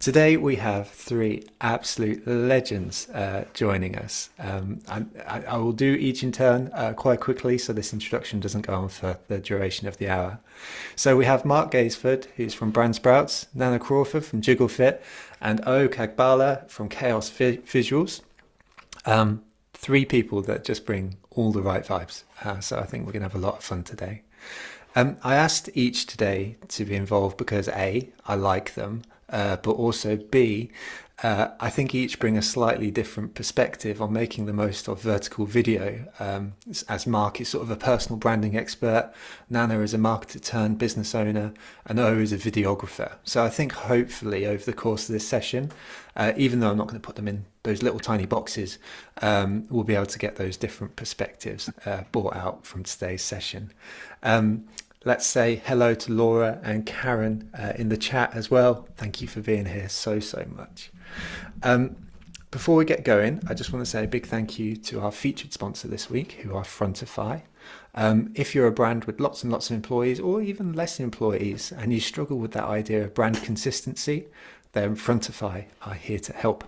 Today we have three absolute legends joining us. I will do each in turn quite quickly so this introduction doesn't go on for the duration of the hour. So we have Mark Gaisford, who's from Brand Sprouts, Nana Crawford from Jiggle Fit, and O Kagbala from Chaos Visuals. Three people that just bring all the right vibes. So I think we're going to have a lot of fun today. I asked each today to be involved because A, I like them, but also B, I think each bring a slightly different perspective on making the most of vertical video. As Mark is sort of a personal branding expert, Nana is a marketer turned business owner, and O is a videographer. So I think hopefully over the course of this session, even though I'm not going to put them in those little tiny boxes, we'll be able to get those different perspectives brought out from today's session. Let's say hello to Laura and Karen in the chat as well. Thank you for being here so much. Before we get going, I just want to say a big thank you to our featured sponsor this week, who are Frontify. If you're a brand with lots and lots of employees or even less employees and you struggle with that idea of brand consistency, then Frontify are here to help.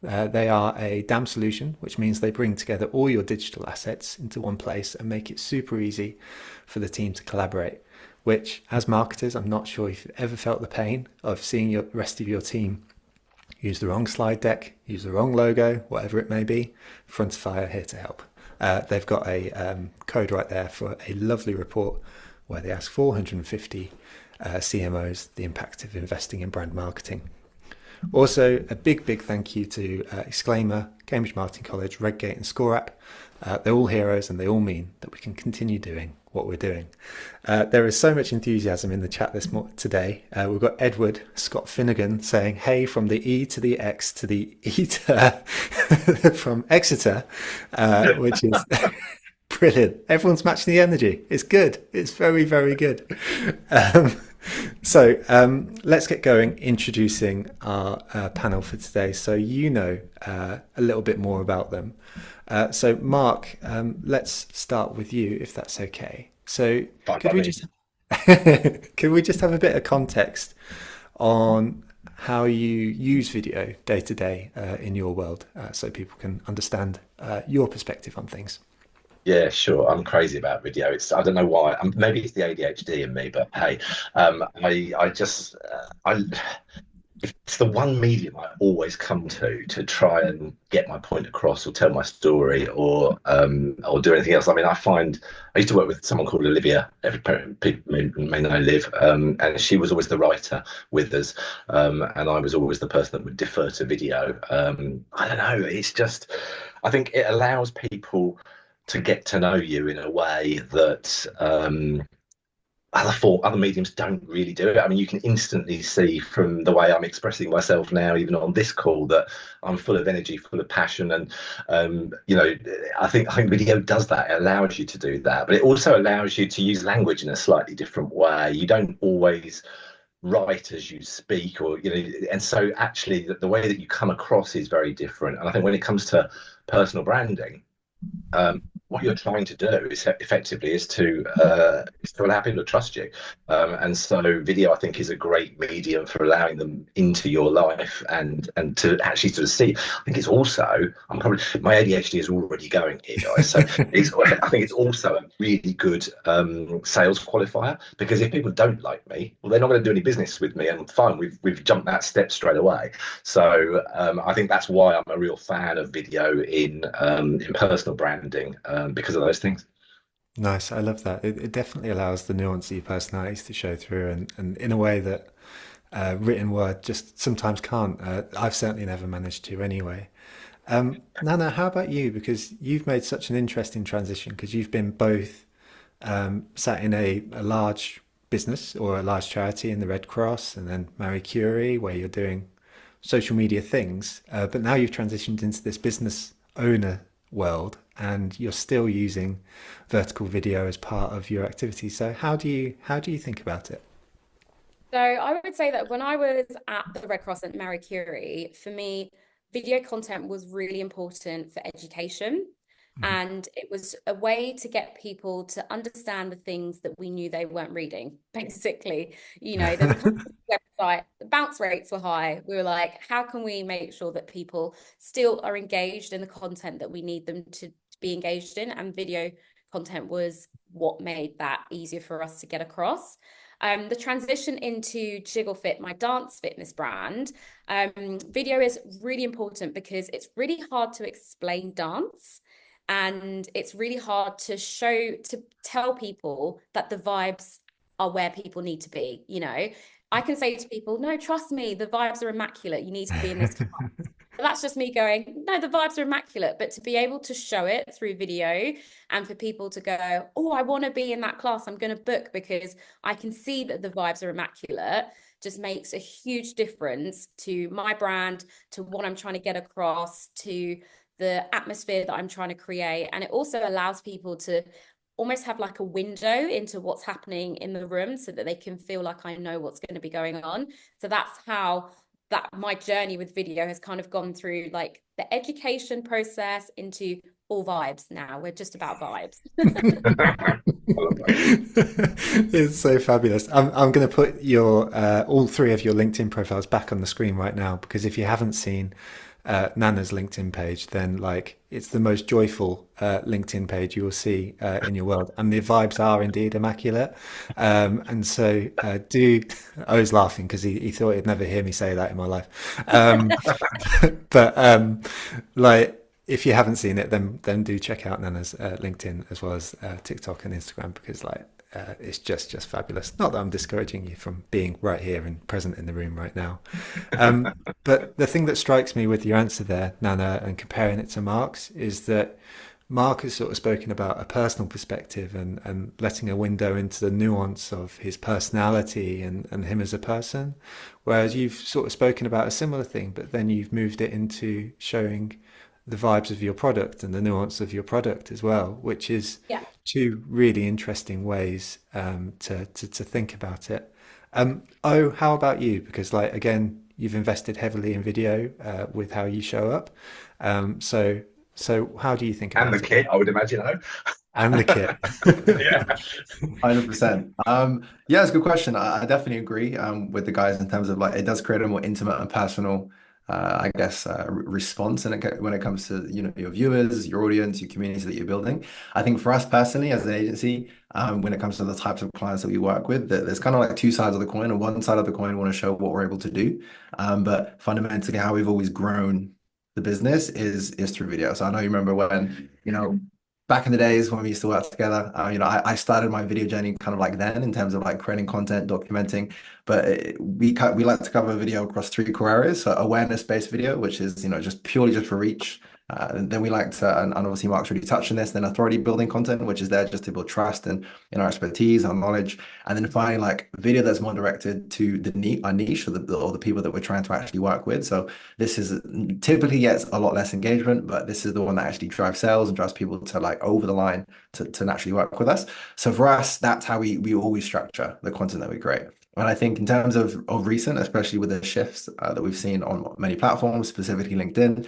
They are a DAM solution, which means they bring together all your digital assets into one place and make it super easy for the team to collaborate, which as marketers, I'm not sure if you've ever felt the pain of seeing the rest of your team use the wrong slide deck, use the wrong logo, whatever it may be. Frontify are here to help. They've got a code right there for a lovely report where they ask 450 CMOs the impact of investing in brand marketing. Also, a big thank you to Exclaimer, Cambridge Marketing College, Redgate and ScoreApp. They're all heroes and they all mean that we can continue doing what we're doing. There is so much enthusiasm in the chat today. We've got Edward Scott Finnegan saying, hey, from the E to the X to the E to from Exeter, which is brilliant. Everyone's matching the energy. It's good. It's very good. So let's get going introducing our panel for today so you know a little bit more about them. So Mark, let's start with you if that's okay. So Fine could by we me. just could we just have a bit of context on how you use video day to day in your world so people can understand your perspective on things? Yeah, sure. I'm crazy about video. I don't know why. Maybe it's the ADHD in me, but hey, I just it's the one medium I always come to try and get my point across or tell my story or do anything else. I mean, I used to work with someone called Olivia. Every people may know Liv, and she was always the writer with us, and I was always the person that would defer to video. I don't know. It's just I think it allows people to get to know you in a way that other mediums don't really do it. I mean, you can instantly see from the way I'm expressing myself now, even on this call, that I'm full of energy, full of passion, and I think video does that. It allows you to do that, but it also allows you to use language in a slightly different way. You don't always write as you speak, and so actually the way that you come across is very different. And I think when it comes to personal branding, what you're trying to do is effectively is to allow people to trust you, and so video I think is a great medium for allowing them into your life and to actually sort of see. I think it's also I'm probably my ADHD is already going here, guys. So I think it's also a really good sales qualifier, because if people don't like me, well, they're not going to do any business with me, and fine, we've jumped that step straight away. So I think that's why I'm a real fan of video in personal branding, because of those things. Nice, I love that. It definitely allows the nuance of your personalities to show through, and in a way that written word just sometimes can't. I've certainly never managed to anyway. Nana, how about you? Because you've made such an interesting transition because you've been both sat in a large business or a large charity in the Red Cross and then Marie Curie, where you're doing social media things. But now you've transitioned into this business owner world and you're still using vertical video as part of your activity. So how do you think about it? So I would say that when I was at the Red Cross at Marie Curie, for me, video content was really important for education. Mhm. And it was a way to get people to understand the things that we knew they weren't reading, basically. There were website, the bounce rates were high. We were like, how can we make sure that people still are engaged in the content that we need them to be engaged in? And video content was what made that easier for us to get across. The transition into Jiggle Fit, my dance fitness brand, video is really important because it's really hard to explain dance. And it's really hard to tell people that the vibes are where people need to be. I can say to people, no, trust me, the vibes are immaculate. You need to be in this class. But that's just me going, no, the vibes are immaculate. But to be able to show it through video and for people to go, oh, I want to be in that class, I'm going to book because I can see that the vibes are immaculate, just makes a huge difference to my brand, to what I'm trying to get across, to the atmosphere that I'm trying to create. And it also allows people to almost have like a window into what's happening in the room so that they can feel like I know what's going to be going on. So that's how that my journey with video has kind of gone through like the education process into all vibes now. We're just about vibes. It's so fabulous. I'm going to put your all three of your LinkedIn profiles back on the screen right now because if you haven't seen Nana's LinkedIn page, then like it's the most joyful LinkedIn page you will see in your world, and the vibes are indeed immaculate. And so do I was laughing because he thought he'd never hear me say that in my life. But like if you haven't seen it, then do check out Nana's LinkedIn as well as TikTok and Instagram because like it's just fabulous. Not that I'm discouraging you from being right here and present in the room right now. But the thing that strikes me with your answer there, Nana, and comparing it to Mark's, is that Mark has sort of spoken about a personal perspective and letting a window into the nuance of his personality and him as a person, whereas you've sort of spoken about a similar thing, but then you've moved it into showing the vibes of your product and the nuance of your product as well, which is Yeah. two really interesting ways to think about it. Oh, how about you? Because like again, you've invested heavily in video with how you show up. So how do you think And the about it? kit, I would imagine. And the kit. Yeah. 100%. Yeah, it's a good question. I definitely agree with the guys in terms of like it does create a more intimate and personal, I guess, response when it comes to your viewers, your audience, your community that you're building. I think for us personally, as an agency, when it comes to the types of clients that we work with, there's kind of like two sides of the coin. And one side of the coin, we want to show what we're able to do, but fundamentally, how we've always grown the business is through video. So I know you remember when back in the days when we used to work together, I started my video journey kind of like then in terms of like creating content, documenting. But we like to cover video across three core areas. So awareness-based video, which is just purely just for reach. And then we like to, and obviously Mark's really touched on this. Then authority building content, which is there just to build trust and in our expertise, our knowledge. And then finally, like video that's more directed to our niche or the people that we're trying to actually work with. So this is typically gets a lot less engagement, but this is the one that actually drives sales and drives people to like over the line to naturally work with us. So for us, that's how we always structure the content that we create. And I think in terms of recent, especially with the shifts that we've seen on many platforms, specifically LinkedIn,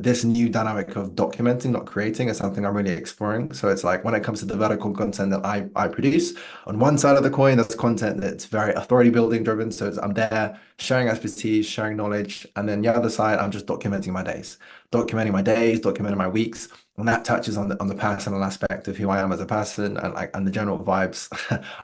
this new dynamic of documenting, not creating, is something I'm really exploring. So it's like when it comes to the vertical content that I produce, on one side of the coin, that's content that's very authority building driven. So I'm there sharing expertise, sharing knowledge, and then the other side, I'm just documenting my days, documenting my weeks. And that touches on the personal aspect of who I am as a person and the general vibes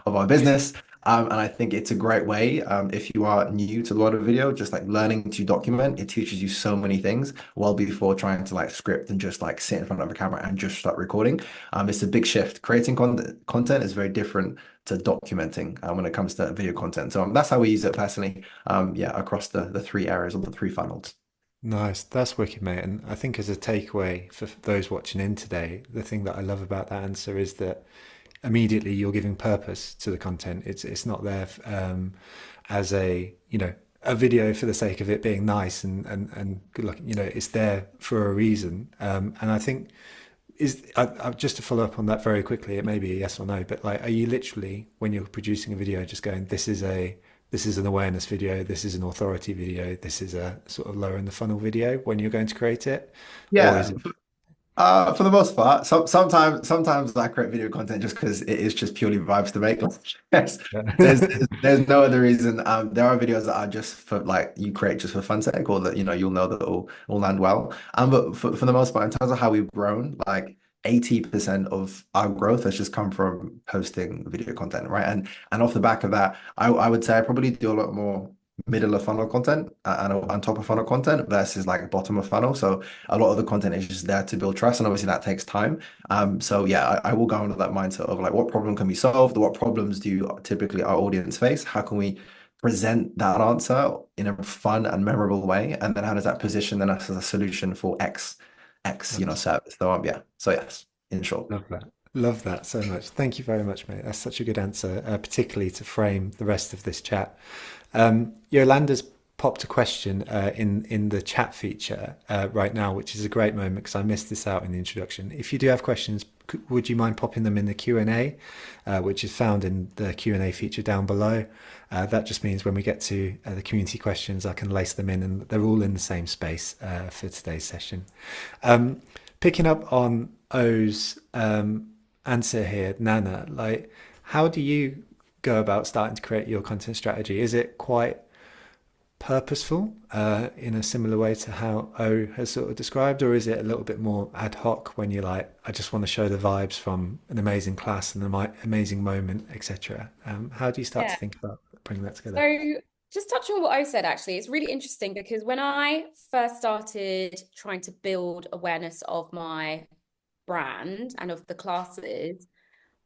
of our business. And I think it's a great way if you are new to the world of video, just like learning to document. It teaches you so many things well before trying to like script and just like sit in front of a camera and just start recording. It's a big shift. Creating content is very different to documenting when it comes to video content. So that's how we use it personally. Yeah, across the three areas or the three funnels. Nice. That's wicked, mate. And I think as a takeaway for those watching in today, the thing that I love about that answer is that immediately you're giving purpose to the content. It's not there as a video for the sake of it being nice and good looking. It's there for a reason. And I think just to follow up on that very quickly, it may be a yes or no, but like, are you literally when you're producing a video just going, this is an awareness video, this is an authority video, this is a sort of lower in the funnel video when you're going to create it? Or Yeah, is it For the most part, sometimes I create video content just because it is just purely vibes to make. Like, yes, there's no other reason. There are videos that are just for like you create just for fun sake, or that you'll know that will land well. But for the most part, in terms of how we've grown, like 80% of our growth has just come from posting video content, right? And off the back of that, I would say I probably do a lot more middle of funnel content and on top of funnel content versus like bottom of funnel. So a lot of the content is just there to build trust, and obviously that takes time. So yeah, I will go into that mindset of like, what problem can be solved? What problems do typically our audience face? How can we present that answer in a fun and memorable way? And then how does that position then us as a solution for X, service? So yeah. So yes, in short. Love that. Love that so much. Thank you very much, mate. That's such a good answer, particularly to frame the rest of this chat. Yolanda's popped a question in the chat feature right now, which is a great moment because I missed this out in the introduction. If you do have questions, would you mind popping them in the Q&A, which is found in the Q&A feature down below? That just means when we get to the community questions, I can lace them in, and they're all in the same space for today's session. Picking up on O's answer here, Nana, like, how do you go about starting to create your content strategy? Is it quite purposeful in a similar way to how O has sort of described, or is it a little bit more ad hoc when you're like, I just want to show the vibes from an amazing class and an amazing moment, etc.? How do you start to Yeah. think about putting that together? So just touching on what I said, actually, it's really interesting because when I first started trying to build awareness of my brand and of the classes,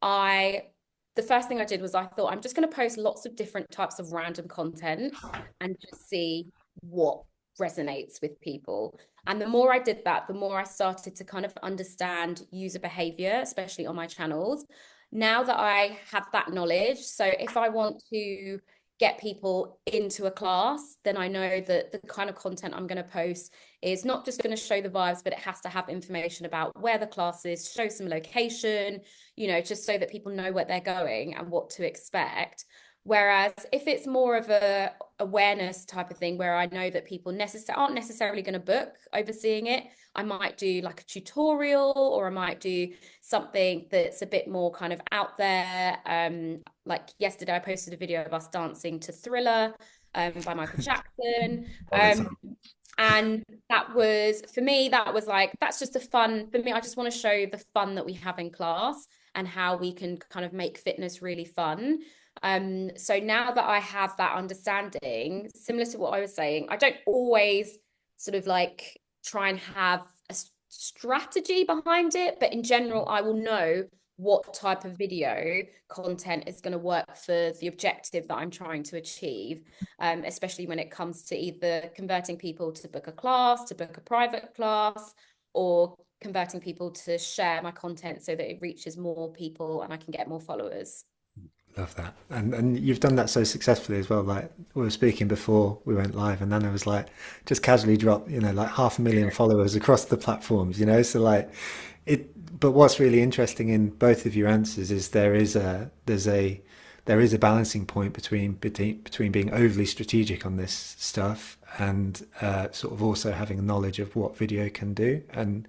the first thing I did was I thought I'm just going to post lots of different types of random content and just see what resonates with people. And the more I did that, the more I started to kind of understand user behavior, especially on my channels. Now that I have that knowledge, so if I want to get people into a class, then I know that the kind of content I'm going to post is not just going to show the vibes, but it has to have information about where the class is, show some location, just so that people know where they're going and what to expect. Whereas if it's more of a awareness type of thing where I know that people aren't necessarily going to book overseeing it, I might do like a tutorial, or I might do something that's a bit more kind of out there. Like yesterday, I posted a video of us dancing to Thriller by Michael Jackson. And that was, for me, that was like, that's just for me, I just want to show the fun that we have in class and how we can kind of make fitness really fun. So now that I have that understanding, similar to what I was saying, I don't always sort of like try and have a strategy behind it, but in general, I will know what type of video content is going to work for the objective that I'm trying to achieve, especially when it comes to either converting people to book a class, to book a private class, or converting people to share my content so that it reaches more people and I can get more followers. Love that. And you've done that so successfully as well. Like we were speaking before we went live, and Nana was like, just casually drop, like 500,000 followers across the platforms, so like it, but what's really interesting in both of your answers is there is a balancing point between being overly strategic on this stuff and sort of also having a knowledge of what video can do. And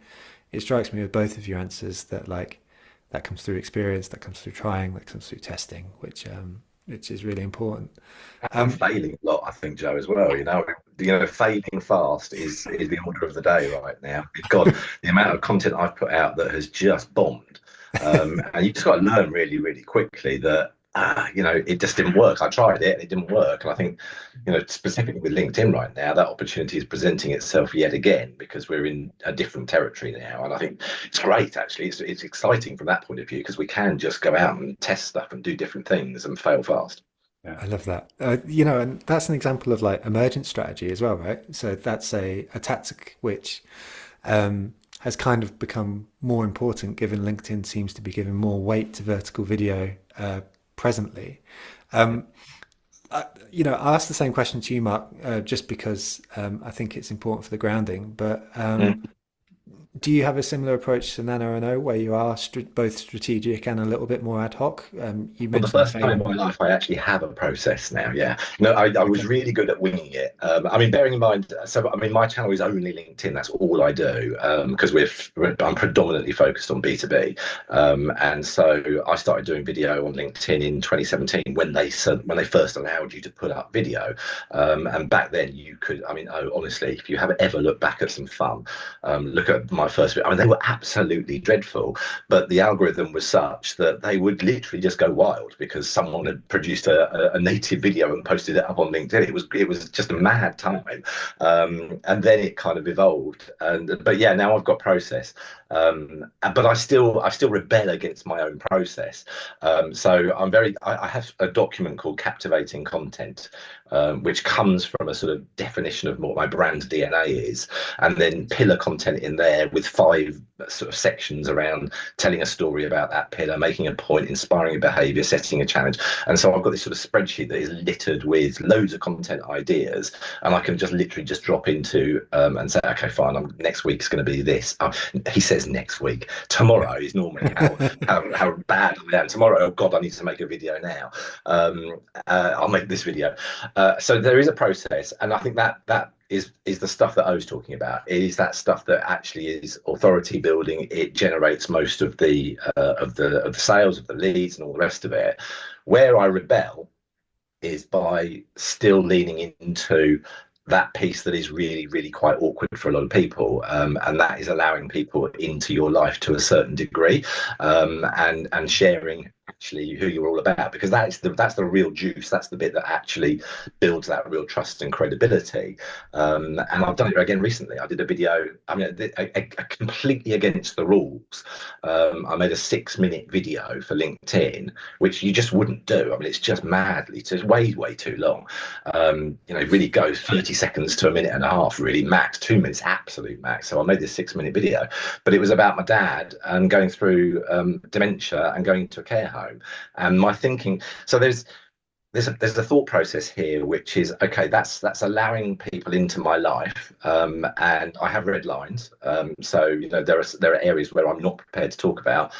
it strikes me with both of your answers that like that comes through experience, that comes through trying, that comes through testing, which is really important. And failing a lot, I think, Joe, as well. Failing fast is the order of the day right now. God, the amount of content I've put out that has just bombed, and you just got to learn really, really quickly that it just didn't work. I tried it and it didn't work. And I think, specifically with LinkedIn right now, that opportunity is presenting itself yet again because we're in a different territory now. And I think it's great, actually. It's exciting from that point of view because we can just go out and test stuff and do different things and fail fast. Yeah. I love that. And that's an example of like emergent strategy as well, right? So that's a tactic which has kind of become more important given LinkedIn seems to be giving more weight to vertical video presently. I'll ask the same question to you, Mark, just because I think it's important for the grounding. But Do you have a similar approach to Nano and O, where you are both strategic and a little bit more ad hoc? You For the mentioned the first time in fame. my life, I actually have a process now. Yeah, no, I was Okay. really good at winging it. I mean, bearing in mind, so I mean, my channel is only LinkedIn. That's all I do because I'm predominantly focused on B2B, and so I started doing video on LinkedIn in 2017 when they first allowed you to put up video, and back then you could. I mean, oh, honestly, if you have ever looked back at some fun, look at my first video. I mean, they were absolutely dreadful, but the algorithm was such that they would literally just go wild because someone had produced a native video and posted it up on LinkedIn. It was just a mad time, and then it kind of evolved. But yeah, now I've got process, but I still rebel against my own process. So I have a document called captivating content, which comes from a sort of definition of what my brand DNA is, and then pillar content in there with 5 sort of sections around telling a story about that pillar, making a point, inspiring a behavior, setting a challenge. And so I've got this sort of spreadsheet that is littered with loads of content ideas, and I can just literally just drop into and say, okay, fine, next week's going to be this. He says next week. Tomorrow is normally how bad I am. Tomorrow, oh God, I need to make a video now. I'll make this video. So there is a process, and I think that is the stuff that I was talking about. It is that stuff that actually is authority building. It generates most of the sales, of the leads, and all the rest of it. Where I rebel is by still leaning into that piece that is really, really quite awkward for a lot of people, and that is allowing people into your life to a certain degree, and sharing actually who you're all about, because that's the real juice. That's the bit that actually builds that real trust and credibility. And I've done it again recently. I did a video. I mean, completely against the rules. I made a 6-minute video for LinkedIn, which you just wouldn't do. I mean, it's just madly, it's way, way too long. Really goes 30 seconds to a minute and a half, really max, 2 minutes, absolute max. So I made this 6-minute video, but it was about my dad and going through dementia and going to a care home. And my thinking, so there's a thought process here, which is okay. That's allowing people into my life, and I have red lines. So there are areas where I'm not prepared to talk about.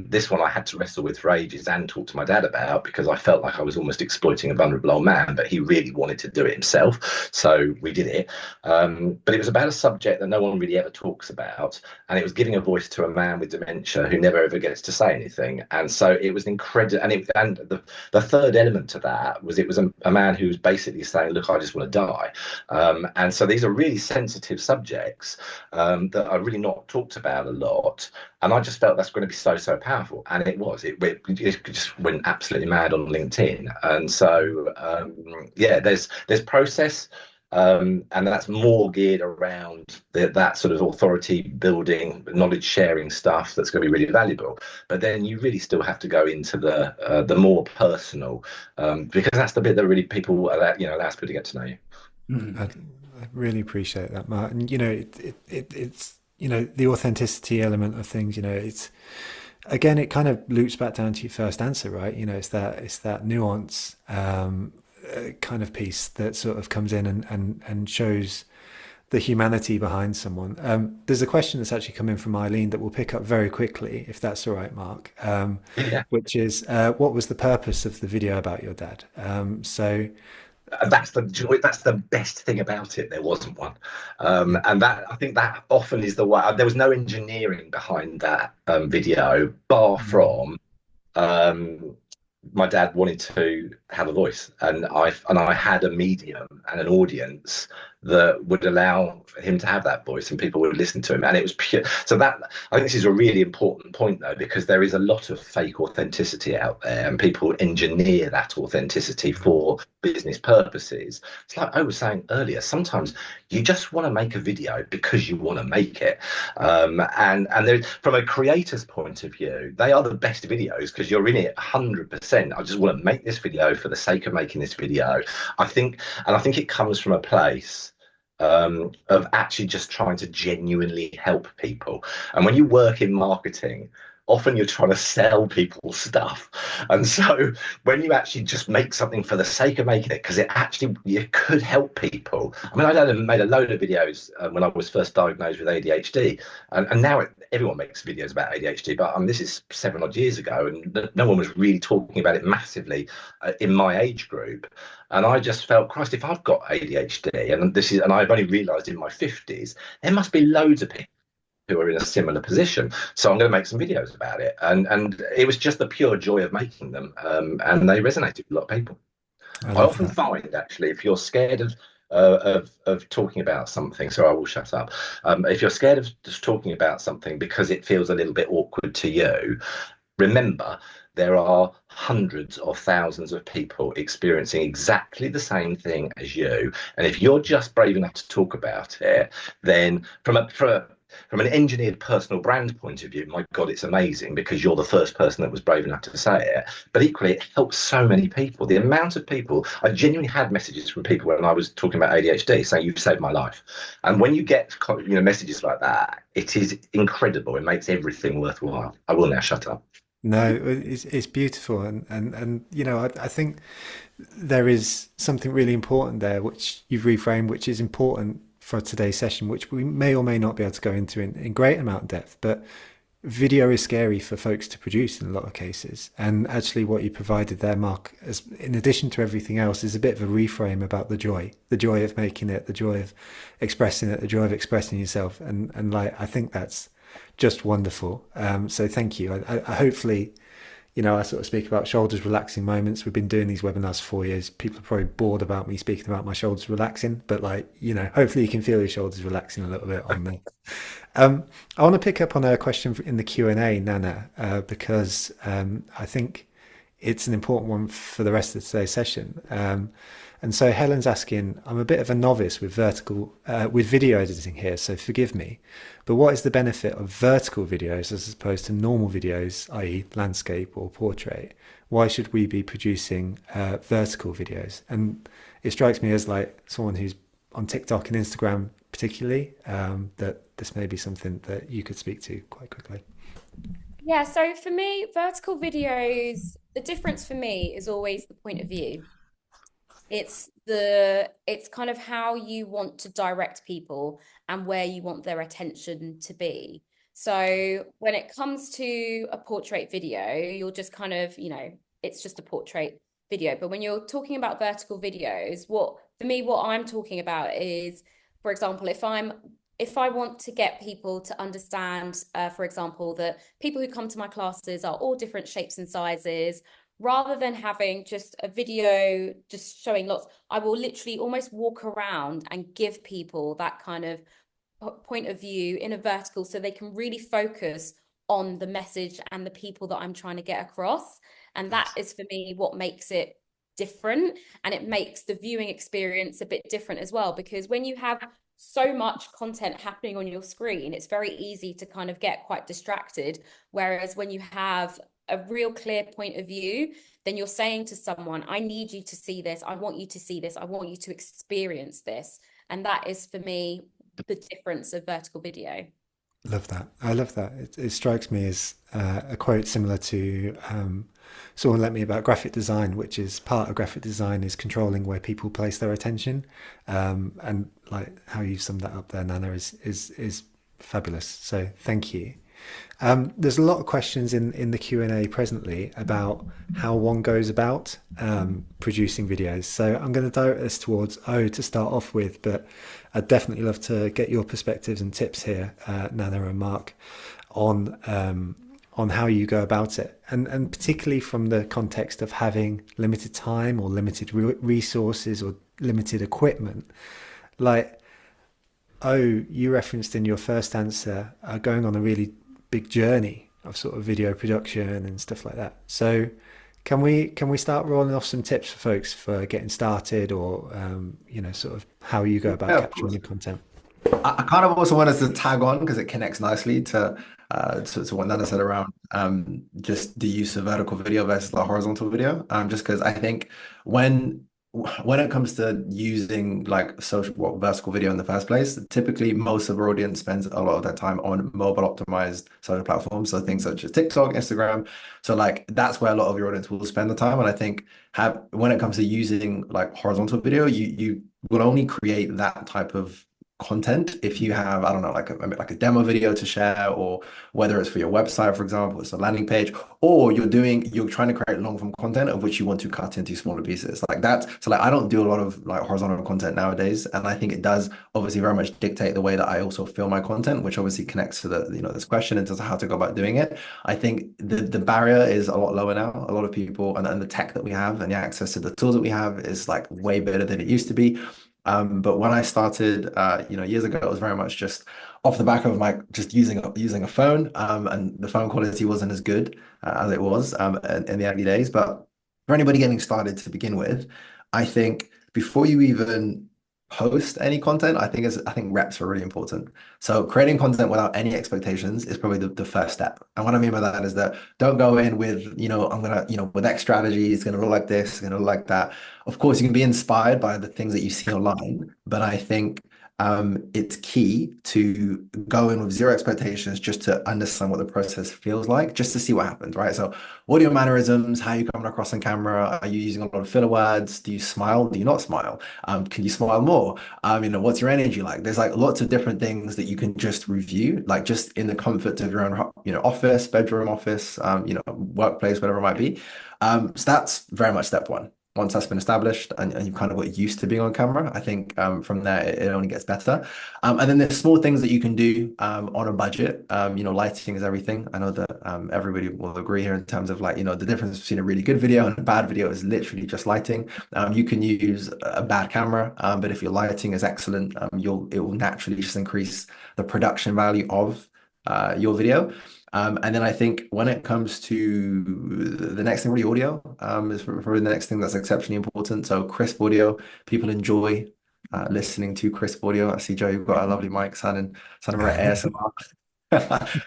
This one I had to wrestle with for ages and talk to my dad about, because I felt like I was almost exploiting a vulnerable old man, but he really wanted to do it himself, so we did it. But it was about a subject that no one really ever talks about, and it was giving a voice to a man with dementia who never ever gets to say anything. And so it was incredible. And the third element to that was it was a man who was basically saying, look, I just want to die. And so these are really sensitive subjects that are really not talked about a lot. And I just felt that's going to be so, so powerful. And it was. It just went absolutely mad on LinkedIn. And so, yeah, there's process. And that's more geared around that sort of authority building, knowledge sharing stuff that's going to be really valuable. But then you really still have to go into the more personal, because that's the bit that really people allows people to get to know you. I really appreciate that, Mark. And it's the authenticity element of things. It's again, it kind of loops back down to your first answer, right? It's that nuance kind of piece that sort of comes in and shows the humanity behind someone. There's a question that's actually come in from Eileen that we'll pick up very quickly, if that's all right, Mark. Yeah. Which is, what was the purpose of the video about your dad? So That's the joy. That's the best thing about it. There wasn't one, yeah. and that I think that often is the way. There was no engineering behind that video, bar from um, my dad wanted to have a voice, and I had a medium and an audience that would allow him to have that voice, and people would listen to him, and it was pure. So that, I think this is a really important point, though, because there is a lot of fake authenticity out there, and people engineer that authenticity for business purposes. It's like I was saying earlier, sometimes you just want to make a video because you want to make it, and from a creator's point of view, they are the best videos because you're in it 100%. I just want to make this video for the sake of making this video. I think it comes from a place of actually just trying to genuinely help people. And when you work in marketing, often you're trying to sell people stuff. And so when you actually just make something for the sake of making it, because it could help people. I mean, made a load of videos when I was first diagnosed with ADHD, and now everyone makes videos about ADHD, but this is 7 odd years ago, and no one was really talking about it massively in my age group. And I just felt, Christ, if I've got ADHD, and I've only realised in my 50s, there must be loads of people who are in a similar position. So I'm going to make some videos about it. And it was just the pure joy of making them. And they resonated with a lot of people. I I love often that. find, actually, if you're scared of talking about something, so I will shut up. If you're scared of just talking about something because it feels a little bit awkward to you, remember, there are hundreds of thousands of people experiencing exactly the same thing as you. And if you're just brave enough to talk about it, then from an engineered personal brand point of view, my God, it's amazing because you're the first person that was brave enough to say it. But equally, it helps so many people. The amount of people, I genuinely had messages from people when I was talking about ADHD saying, "You've saved my life." And when you get messages like that, it is incredible. It makes everything worthwhile. I will now shut up. No, it's beautiful, and I think there is something really important there, which you've reframed, which is important for today's session, which we may or may not be able to go into in great amount of depth. But video is scary for folks to produce in a lot of cases, and actually, what you provided there, Mark, as in addition to everything else, is a bit of a reframe about the joy of making it, the joy of expressing it, the joy of expressing yourself, and like I think that's just wonderful. So thank you. I hopefully, I sort of speak about shoulders relaxing moments. We've been doing these webinars for 4 years. People are probably bored about me speaking about my shoulders relaxing, but hopefully you can feel your shoulders relaxing a little bit on there. I want to pick up on a question in the Q&A, Nana, because I think it's an important one for the rest of today's session. And so Helen's asking, I'm a bit of a novice with with video editing here, so forgive me, but what is the benefit of vertical videos as opposed to normal videos, i.e. landscape or portrait? Why should we be producing vertical videos? And it strikes me as like someone who's on TikTok and Instagram particularly, that this may be something that you could speak to quite quickly. Yeah, so for me, vertical videos, the difference for me is always the point of view. It's kind of how you want to direct people and where you want their attention to be. So when it comes to a portrait video, you'll just kind of, it's just a portrait video. But when you're talking about vertical videos, what I'm talking about is, for example, if I want to get people to understand, for example, that people who come to my classes are all different shapes and sizes, rather than having just a video just showing lots, I will literally almost walk around and give people that kind of point of view in a vertical so they can really focus on the message and the people that I'm trying to get across. And that is for me what makes it different, and it makes the viewing experience a bit different as well, because when you have so much content happening on your screen, it's very easy to kind of get quite distracted. Whereas when you have a real clear point of view, then you're saying to someone, I need you to see this. I want you to see this. I want you to experience this. And that is for me the difference of vertical video. Love that. I love that. It strikes me as a quote similar to someone let me about graphic design, which is part of graphic design is controlling where people place their attention. And like how you summed that up there, Nana, is fabulous. So thank you. There's a lot of questions in the Q&A presently about how one goes about producing videos. So I'm going to direct this towards O to start off with, but I'd definitely love to get your perspectives and tips here, Nana and Mark, on how you go about it, and particularly from the context of having limited time or limited resources or limited equipment. Like, you referenced in your first answer going on a really big journey of sort of video production and stuff like that. So can we start rolling off some tips for folks for getting started, or sort of how you go about capturing the content? I kind of also wanted to tag on because it connects nicely to what Nana said around just the use of vertical video versus the horizontal video. Just because I think when when it comes to using like social, what, vertical video in the first place, typically most of our audience spends a lot of their time on mobile optimized social platforms. So things such as TikTok, Instagram. So like that's where a lot of your audience will spend the time. And I think have when it comes to using like horizontal video, you will only create that type of content if you have, I don't know, like a demo video to share, or whether it's for your website, for example, it's a landing page, or you're trying to create long form content of which you want to cut into smaller pieces like that. So like I don't do a lot of like horizontal content nowadays, and I think it does obviously very much dictate the way that I also film my content, which obviously connects to the, this question in terms of how to go about doing it. I think the barrier is a lot lower now. A lot of people, and the tech that we have and the access to the tools that we have is like way better than it used to be. But when I started, years ago, it was very much just off the back of my just using a phone, and the phone quality wasn't as good as it was in the early days. But for anybody getting started to begin with, I think before you even post any content, I think reps are really important. So creating content without any expectations is probably the first step. And what I mean by that is that don't go in with, I'm gonna, with X strategy, it's gonna look like this, it's gonna look like that. Of course, you can be inspired by the things that you see online, but I think it's key to go in with zero expectations, just to understand what the process feels like, just to see what happens, right? So, what are your mannerisms? How are you coming across on camera? Are you using a lot of filler words? Do you smile? Do you not smile? Can you smile more? What's your energy like? There's like lots of different things that you can just review, like just in the comfort of your own, office, bedroom, office, workplace, whatever it might be. So that's very much step one. Once that's been established and you've kind of got used to being on camera, I think from there it only gets better. And then there's small things that you can do on a budget. Lighting is everything. I know that everybody will agree here in terms of like, the difference between a really good video and a bad video is literally just lighting. You can use a bad camera, but if your lighting is excellent, it will naturally just increase the production value of your video. And then I think when it comes to the next thing, really audio, is probably the next thing that's exceptionally important. So crisp audio, people enjoy listening to crisp audio. I see, Joe, you've got a lovely mic sounding very ASMR.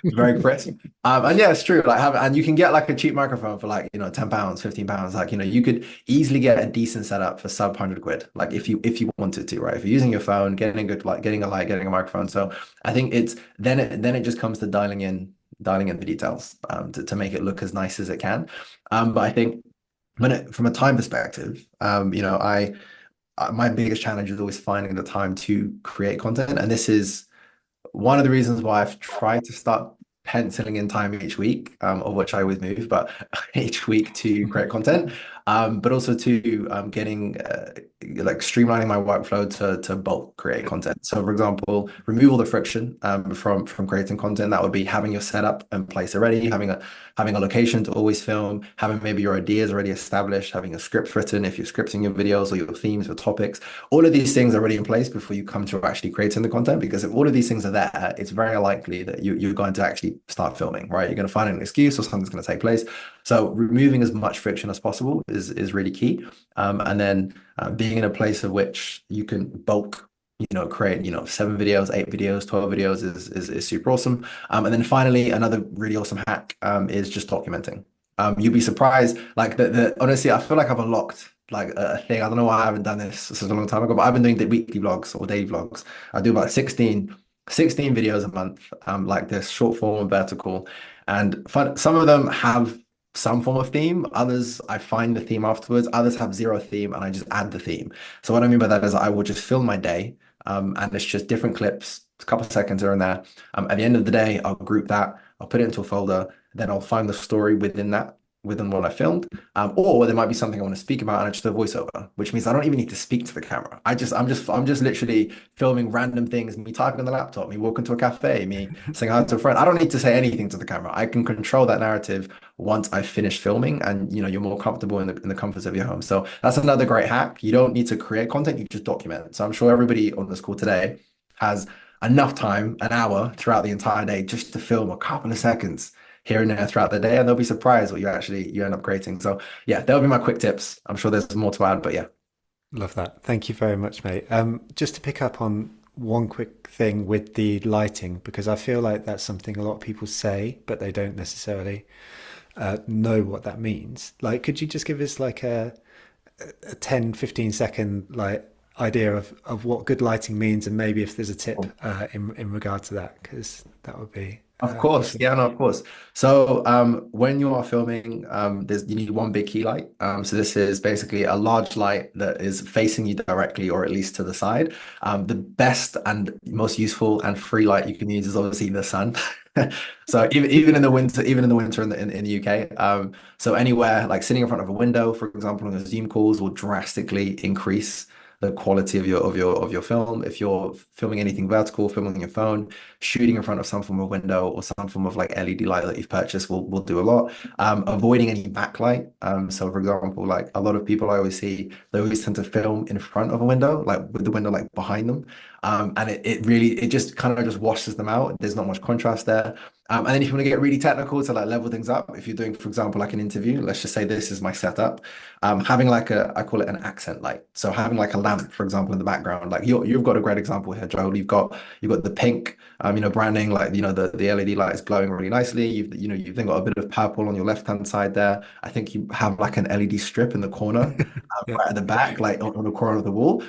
Very crisp. And yeah, it's true. Like and you can get like a cheap microphone for like, £10, £15. Like, you could easily get a decent setup for sub 100 quid. Like if you wanted to, right? If you're using your phone, getting a good like getting a light, getting a microphone. So I think it's then it just comes to dialing in the details to make it look as nice as it can. But I think from a time perspective, my biggest challenge is always finding the time to create content, and this is one of the reasons why I've tried to start penciling in time each week, of which I always move, but each week to create content, but also to getting like streamlining my workflow to bulk create content. So, for example, remove all the friction from creating content. That would be having your setup in place already, having a location to always film, having maybe your ideas already established, having a script written if you're scripting your videos or your themes or topics. All of these things are already in place before you come to actually creating the content, because if all of these things are there, it's very likely that you're going to actually start filming, right? You're going to find an excuse or something's going to take place. So removing as much friction as possible is really key. And then being in a place of which you can bulk create 7 videos, 8 videos, 12 videos is super awesome. And then finally, another really awesome hack is just documenting. You'll be surprised, like the honestly, I feel like I've unlocked like a thing. I don't know why I haven't done this a long time ago, but I've been doing the weekly vlogs or daily vlogs. I do about 16 videos a month, like this short form and vertical. And some of them have some form of theme. Others, I find the theme afterwards. Others have zero theme, and I just add the theme. So what I mean by that is I will just film my day, and it's just different clips, a couple of seconds here and there. At the end of the day, I'll group that, I'll put it into a folder, then I'll find the story within what I filmed. Or there might be something I want to speak about and I just do a voiceover, which means I don't even need to speak to the camera. I'm just literally filming random things, me typing on the laptop, me walking to a cafe, me saying hi to a friend. I don't need to say anything to the camera. I can control that narrative once I finish filming, and you're more comfortable in the comforts of your home. So that's another great hack. You don't need to create content, you just document. So I'm sure everybody on this call today has enough time, an hour throughout the entire day, just to film a couple of seconds here and there throughout the day, and they'll be surprised what you end up creating. So yeah, that'll be my quick tips. I'm sure there's more to add, but yeah. Love that. Thank you very much, mate. Just to pick up on one quick thing with the lighting, because I feel like that's something a lot of people say, but they don't necessarily know what that means. Like, could you just give us like a 10-15 second like idea of what good lighting means, and maybe if there's a tip in regard to that, because that would be Of course, useful. yeah, no, of course. So, when you are filming, you need one big key light. So this is basically a large light that is facing you directly, or at least to the side. The best and most useful and free light you can use is obviously the sun. So even in the winter, even in the winter in the UK, so anywhere like sitting in front of a window, for example, on the Zoom calls will drastically increase the quality of your film. If you're filming anything vertical, filming on your phone, shooting in front of some form of window or some form of like LED light that you've purchased will do a lot. Avoiding any backlight. So for example, like a lot of people I always see, they always tend to film in front of a window, like with the window like behind them. And it really, it just kind of just washes them out. There's not much contrast there. And then if you want to get really technical to like level things up, if you're doing, for example, like an interview, let's just say this is my setup, having like I call it an accent light. So having like a lamp, for example, in the background, like you've got a great example here, Joel. You've got the pink, branding, like, the LED light is glowing really nicely. You've then got a bit of purple on your left-hand side there. I think you have like an LED strip in the corner, Yeah. right at the back, like on the corner of the wall.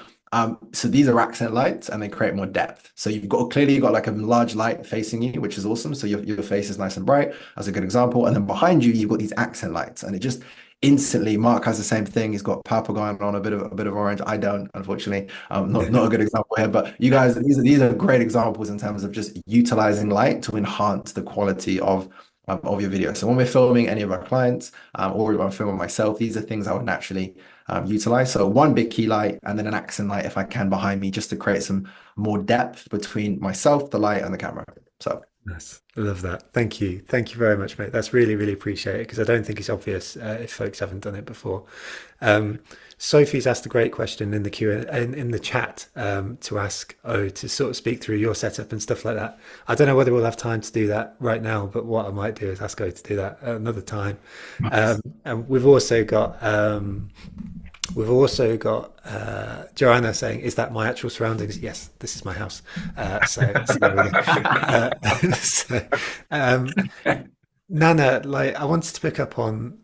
So these are accent lights and they create more depth. So you've got like a large light facing you, which is awesome. So your face is nice and bright. That's a good example. And then behind you, you've got these accent lights, and it just instantly, Mark has the same thing. He's got purple going on, a bit of orange. I don't, unfortunately. Not a good example here, but you guys, these are great examples in terms of just utilizing light to enhance the quality of your video. So when we're filming any of our clients, or if I'm filming myself, these are things I would naturally utilize. So one big key light and then an accent light if I can behind me, just to create some more depth between myself, the light, and the camera. So Nice. I love that. Thank you. Thank you very much, mate. That's really, really appreciated, because I don't think it's obvious if folks haven't done it before. Um, Sophie's asked a great question in the Q in the chat, to ask to sort of speak through your setup and stuff like that. I don't know whether we'll have time to do that right now, but what I might do is ask O to do that at another time. nice. And we've also got Joanna saying, "Is that my actual surroundings?" Yes, this is my house. So there we go. So, um, Nana, like, I wanted to pick up on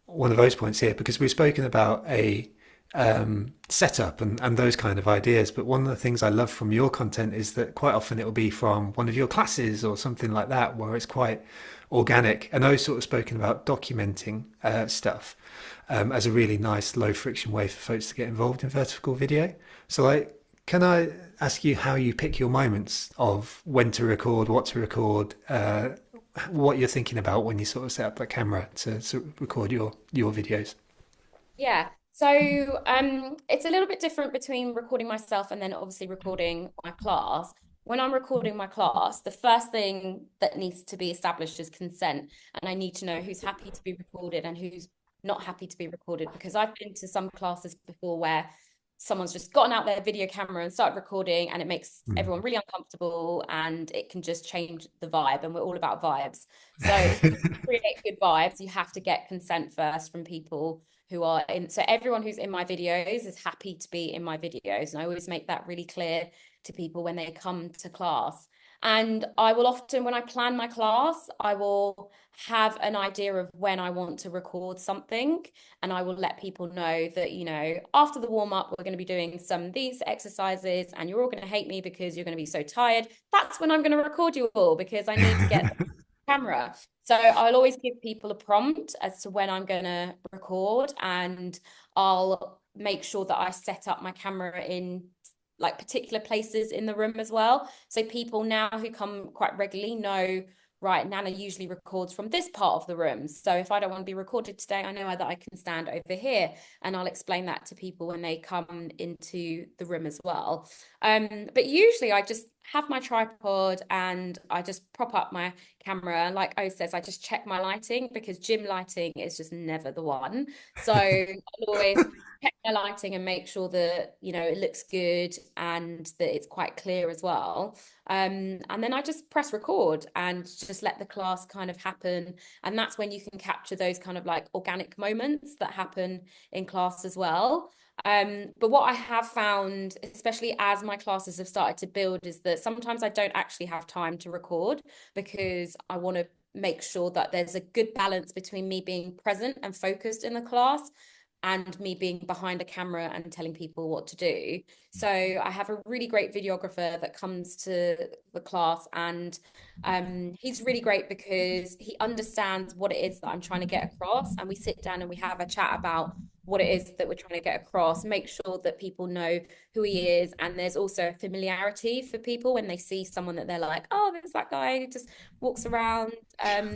one of those points here, because we've spoken about a setup and those kind of ideas. But one of the things I love from your content is that quite often it will be from one of your classes or something like that, where it's quite organic. And I've sort of spoken about documenting stuff as a really nice low friction way for folks to get involved in vertical video. So, like, can I ask you how you pick your moments of when to record, what to record, what you're thinking about when you sort of set up that camera to sort of record your videos? Yeah. So it's a little bit different between recording myself and then obviously recording my class. When I'm recording my class, the first thing that needs to be established is consent. And I need to know who's happy to be recorded and who's not happy to be recorded, because I've been to some classes before where someone's just gotten out their video camera and started recording, and it makes Mm. everyone really uncomfortable, and it can just change the vibe, and we're all about vibes. So if you create good vibes, you have to get consent first from people who are in. So everyone who's in my videos is happy to be in my videos, and I always make that really clear to people when they come to class. And I will often, when I plan my class, I will have an idea of when I want to record something, and I will let people know that, after the warm up, we're going to be doing some of these exercises, and you're all going to hate me because you're going to be so tired. That's when I'm going to record you all, because I need to get the camera. So I'll always give people a prompt as to when I'm going to record, and I'll make sure that I set up my camera in like particular places in the room as well. So people now who come quite regularly know, right, Nana usually records from this part of the room. So if I don't want to be recorded today, I know that I can stand over here, and I'll explain that to people when they come into the room as well. But usually I just have my tripod and I just prop up my camera. And like O says, I just check my lighting, because gym lighting is just never the one. So I'll always check my lighting and make sure that, it looks good and that it's quite clear as well. And then I just press record and just let the class kind of happen. And that's when you can capture those kind of like organic moments that happen in class as well. But what I have found, especially as my classes have started to build, is that sometimes I don't actually have time to record, because I want to make sure that there's a good balance between me being present and focused in the class, and me being behind a camera and telling people what to do. So I have a really great videographer that comes to the class, and he's really great because he understands what it is that I'm trying to get across, and we sit down and we have a chat about what it is that we're trying to get across, make sure that people know who he is. And there's also a familiarity for people when they see someone that they're like, oh, there's that guy who just walks around,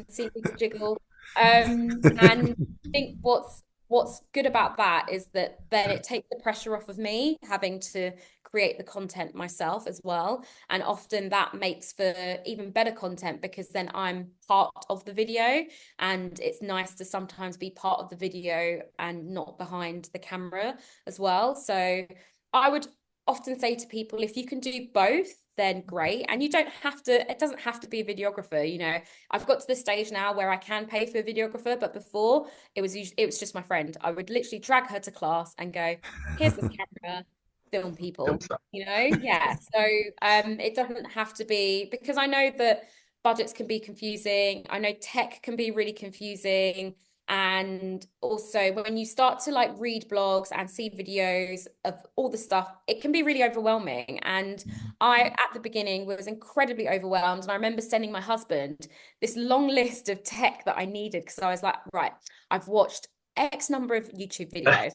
seeing people jiggle. And I think what's good about that is that then it takes the pressure off of me having to create the content myself as well. And often that makes for even better content because then I'm part of the video, and it's nice to sometimes be part of the video and not behind the camera as well. So I would often say to people, if you can do both, then great. And you don't have to, it doesn't have to be a videographer. You know, I've got to the stage now where I can pay for a videographer, but before it was just my friend. I would literally drag her to class and go, here's the camera, film people, you know? Yeah. So it doesn't have to be, because I know that budgets can be confusing. I know tech can be really confusing. And also when you start to like read blogs and see videos of all the stuff, it can be really overwhelming. And I, at the beginning, was incredibly overwhelmed. And I remember sending my husband this long list of tech that I needed because I was like, right, I've watched X number of YouTube videos,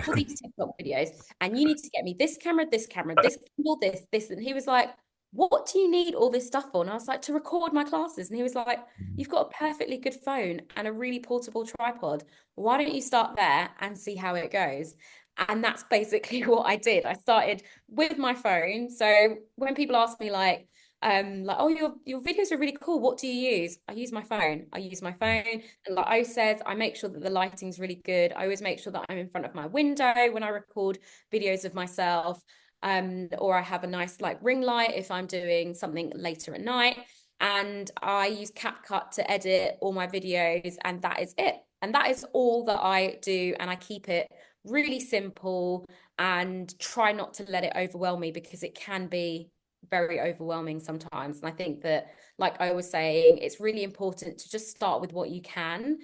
all these TikTok videos, and you need to get me this camera, this camera, this, all this. And he was like, what do you need all this stuff for? And I was like, to record my classes. And he was like, you've got a perfectly good phone and a really portable tripod. Why don't you start there and see how it goes? And that's basically what I did. I started with my phone. So when people ask me oh, your videos are really cool, what do you use? I use my phone. And like I said, I make sure that the lighting's really good. I always make sure that I'm in front of my window when I record videos of myself. Or I have a nice like ring light if I'm doing something later at night. And I use CapCut to edit all my videos, and that is it. And that is all that I do. And I keep it really simple and try not to let it overwhelm me, because it can be very overwhelming sometimes. And I think that, like I was saying, it's really important to just start with what you can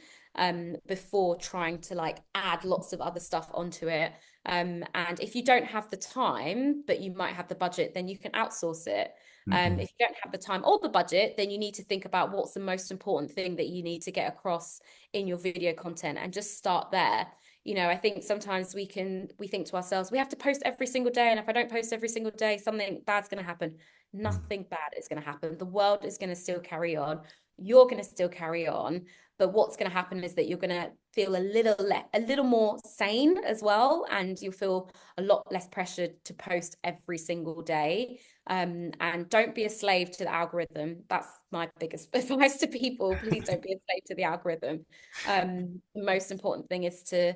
before trying to like add lots of other stuff onto it. And if you don't have the time, but you might have the budget, then you can outsource it. If you don't have the time or the budget, then you need to think about what's the most important thing that you need to get across in your video content, and just start there. You know, I think sometimes we think to ourselves, we have to post every single day. And if I don't post every single day, something bad's going to happen. Nothing bad is going to happen. The world is going to still carry on. You're going to still carry on. But what's going to happen is that you're going to feel a little more sane as well. And you'll feel a lot less pressure to post every single day. And don't be a slave to the algorithm. That's my biggest advice to people. Please don't be a slave to the algorithm. The most important thing is to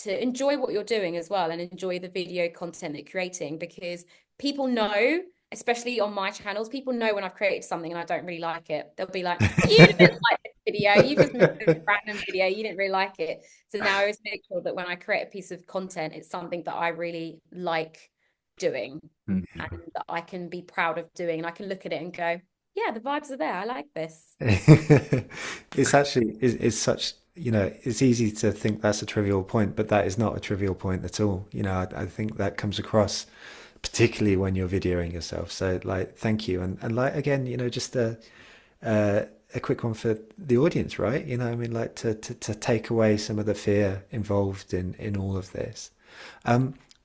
enjoy what you're doing as well, and enjoy the video content that you're creating, because people know, especially on my channels, people know when I've created something and I don't really like it. They'll be like, you didn't like this video, you just made this random video, you didn't really like it. So now I always make sure that when I create a piece of content, it's something that I really like doing and that I can be proud of doing, and I can look at it and go, yeah, the vibes are there, I like this. It's actually it's such, you know, it's easy to think that's a trivial point, but that is not a trivial point at all. You know, I think that comes across particularly when you're videoing yourself. So like, thank you. And like, again, you know, just a quick one for the audience, right? You know, I mean, like to take away some of the fear involved in all of this.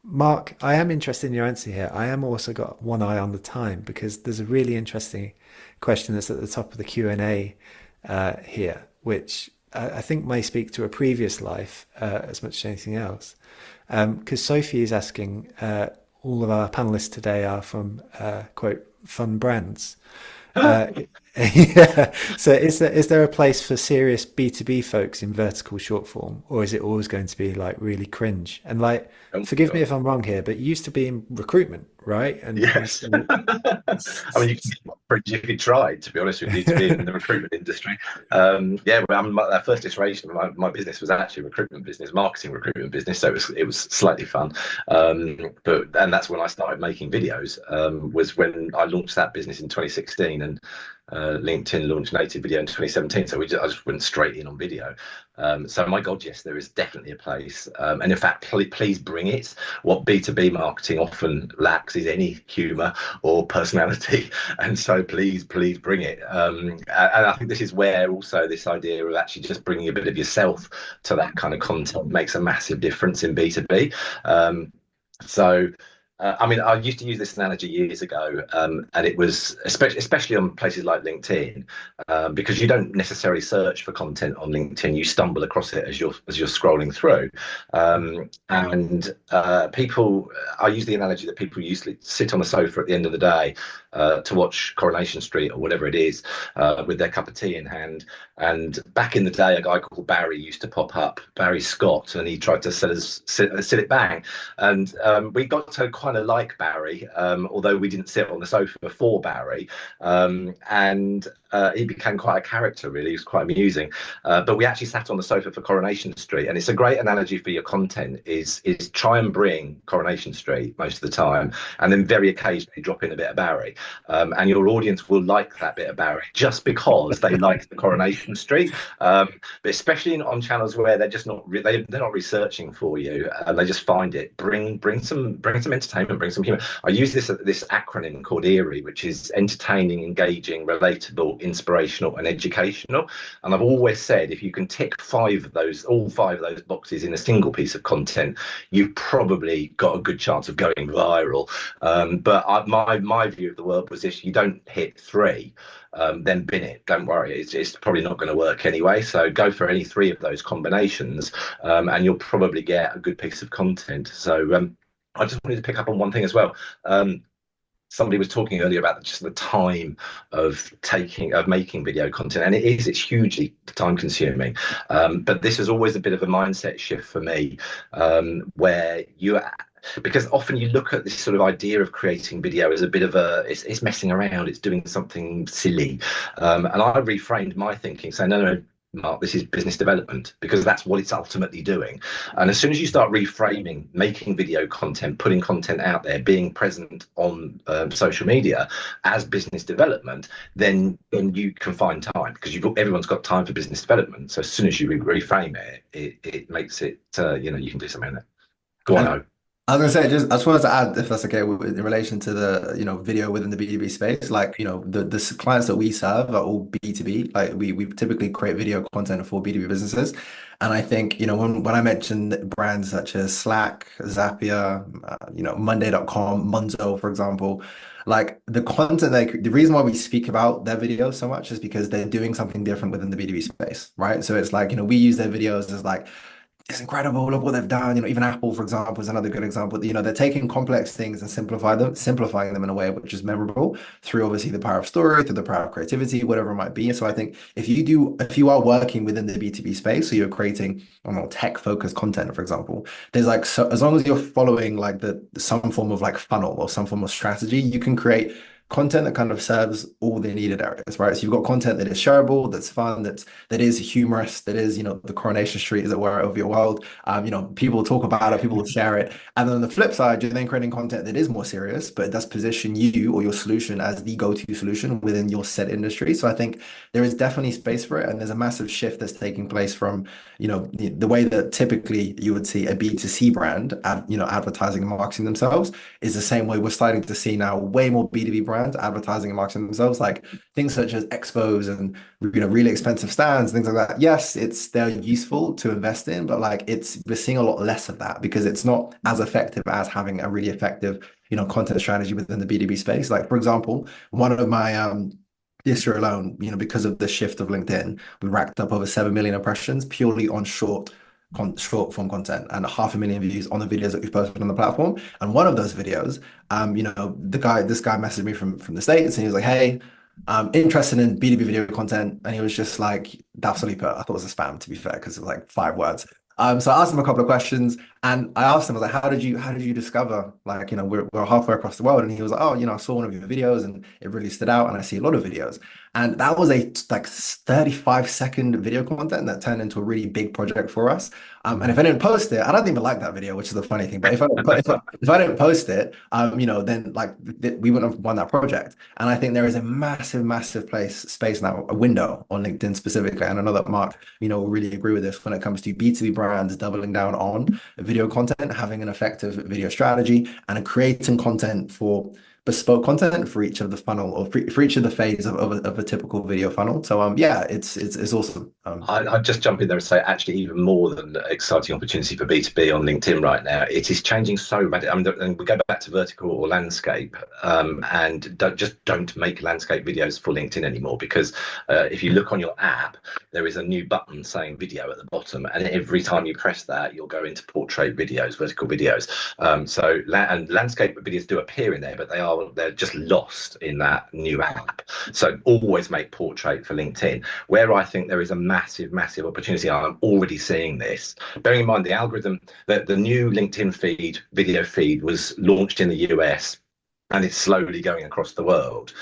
Mark, I am interested in your answer here. I am also got one eye on the time, because there's a really interesting question that's at the top of the Q&A here, which I think may speak to a previous life as much as anything else. Because Sophie is asking, all of our panelists today are from, quote, fun brands. Yeah. So is there a place for serious B2B folks in vertical short form, or is it always going to be like really cringe? And like, forgive me if I'm wrong here, but you used to be in recruitment, right? And yes. I mean, you can get fringe if you tried, to be honest with you, to be in the recruitment industry. Yeah, well, my first iteration of my business was actually recruitment business, marketing recruitment business, so it was slightly fun. And that's when I started making videos, was when I launched that business in 2016. And LinkedIn launched native video in 2017, so I just went straight in on video. So my God, yes, there is definitely a place, and in fact, please bring it. What B2B marketing often lacks is any humour or personality, and so please bring it. And I think this is where also this idea of actually just bringing a bit of yourself to that kind of content makes a massive difference in B2B. So I mean, I used to use this analogy years ago, and it was especially on places like LinkedIn, because you don't necessarily search for content on LinkedIn; you stumble across it as you're scrolling through. And people, I use the analogy that people usually sit on the sofa at the end of the day to watch Coronation Street or whatever it is, with their cup of tea in hand. And back in the day, a guy called Barry used to pop up, Barry Scott, and he tried to sell us sit it bang. And we got to kind of like Barry, although we didn't sit on the sofa before Barry. And he became quite a character, really. He was quite amusing. But we actually sat on the sofa for Coronation Street. And it's a great analogy for your content is try and bring Coronation Street most of the time, and then very occasionally drop in a bit of Barry. And your audience will like that bit of Barry just because they like the Coronation Street. But especially on channels where they're just not they're not researching for you, and they just find it. Bring some entertainment, bring some humor. I use this acronym called ERIE, which is entertaining, engaging, relatable, inspirational, and educational. And I've always said if you can tick all five of those boxes in a single piece of content, you've probably got a good chance of going viral. But my view of the world was if you don't hit three, then bin it. Don't worry, it's probably not going to work anyway. So go for any three of those combinations, and you'll probably get a good piece of content. So I just wanted to pick up on one thing as well. Somebody was talking earlier about just the time of making video content, and it's hugely time consuming. But this is always a bit of a mindset shift for me, where because often you look at this sort of idea of creating video as a bit of it's messing around, it's doing something silly, and I reframed my thinking saying no, Mark, this is business development, because that's what it's ultimately doing. And as soon as you start reframing making video content, putting content out there, being present on social media as business development, then you can find time, because everyone's got time for business development. So as soon as you reframe it makes it you can do something in it. Go on, O. I was gonna say, I just wanted to add, if that's okay, in relation to the, video within the B2B space, like, the clients that we serve are all B2B. Like we typically create video content for B2B businesses. And I think, when I mentioned brands such as Slack, Zapier, Monday.com, Monzo, for example, like the content the reason why we speak about their videos so much is because they're doing something different within the B2B space, right? So it's like, we use their videos as like, it's incredible. Look what they've done. Even Apple, for example, is another good example. They're taking complex things and simplifying them in a way which is memorable through obviously the power of story, through the power of creativity, whatever it might be. So I think if you are working within the B2B space, so you're creating, I don't know, tech-focused content, for example, there's like, so as long as you're following like some form of like funnel or some form of strategy, you can create content that kind of serves all the needed areas, right? So you've got content that is shareable, that's fun, that is humorous, that is, the Coronation Street, as it were, of your world. People talk about it, people will share it. And then on the flip side, you're then creating content that is more serious, but it does position you or your solution as the go-to solution within your set industry. So I think there is definitely space for it. And there's a massive shift that's taking place from, the way that typically you would see a B2C brand, advertising and marketing themselves is the same way we're starting to see now way more B2B brands advertising and marketing themselves, like things such as expos and really expensive stands, things like that. Yes, they're useful to invest in, but like we're seeing a lot less of that because it's not as effective as having a really effective content strategy within the B2B space. Like, for example, one of my this year alone, because of the shift of LinkedIn, we racked up over 7 million impressions purely on short form content and 500,000 views on the videos that we've posted on the platform. And one of those videos, this guy messaged me from the States, and he was like, "Hey, I'm interested in B2B video content." And he was just like, "That's what he put." I thought it was a spam, to be fair, because it was like 5 words. So I asked him a couple of questions, And I asked him, I was like, how did you discover, like, we're halfway across the world? And he was like, oh, I saw one of your videos and it really stood out. And I see a lot of videos. And that was a like 35-second video content that turned into a really big project for us. And if I didn't post it, I don't even like that video, which is the funny thing. But if I didn't post it, then like we wouldn't have won that project. And I think there is a massive, massive space now, a window on LinkedIn specifically. And I know that Mark, will really agree with this when it comes to B2B brands doubling down on video content, having an effective video strategy, and creating content for bespoke content for each of the funnel or for each of the phase of a typical video funnel. So yeah, it's awesome. I'd just jump in there and say, actually, even more than exciting opportunity for B2B on LinkedIn right now, it is changing so radically. I mean, and we go back to vertical or landscape, and don't make landscape videos for LinkedIn anymore, because if you look on your app, there is a new button saying video at the bottom, and every time you press that, you'll go into portrait videos, vertical videos. And landscape videos do appear in there, but they're just lost in that new app. So always make portrait for LinkedIn. Where I think there is a massive opportunity, I'm already seeing this. Bearing in mind the algorithm, that the new LinkedIn video feed was launched in the US, and it's slowly going across the world.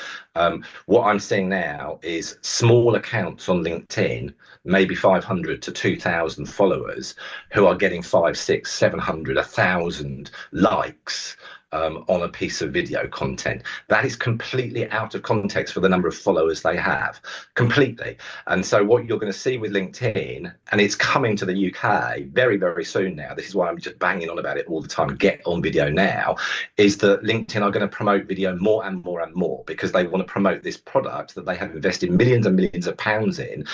What I'm seeing now is small accounts on LinkedIn, maybe 500 to 2,000 followers, who are getting 500, 600, 700, 1,000 likes on a piece of video content. That is completely out of context for the number of followers they have, completely. And so what you're going to see with LinkedIn, and it's coming to the UK very, very soon now, this is why I'm just banging on about it all the time, get on video now, is that LinkedIn are going to promote video more and more and more, because they want to promote this product that they have invested millions and millions of pounds in,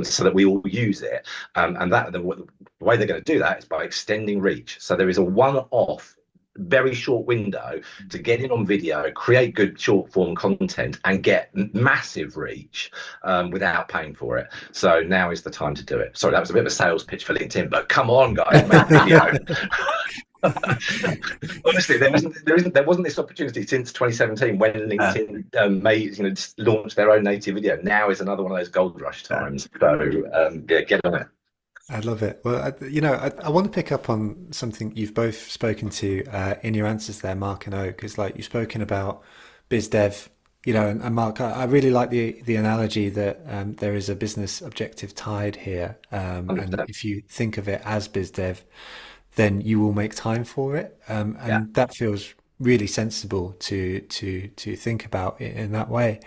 so that we all use it. And that the way they're going to do that is by extending reach. So there is a one-off very short window to get in on video, create good short form content, and get massive reach without paying for it. So now is the time to do it. Sorry, that was a bit of a sales pitch for LinkedIn, but come on, guys, make video. Honestly, there wasn't this opportunity since 2017 when LinkedIn launched their own native video. Now is another one of those gold rush times. So yeah, get on it. I love it. Well, I want to pick up on something you've both spoken to in your answers there, Mark and Oak, because like you've spoken about biz dev, and Mark, I really like the analogy that there is a business objective tied here, and if you think of it as biz dev, then you will make time for it, and that feels really sensible to think about it in that way.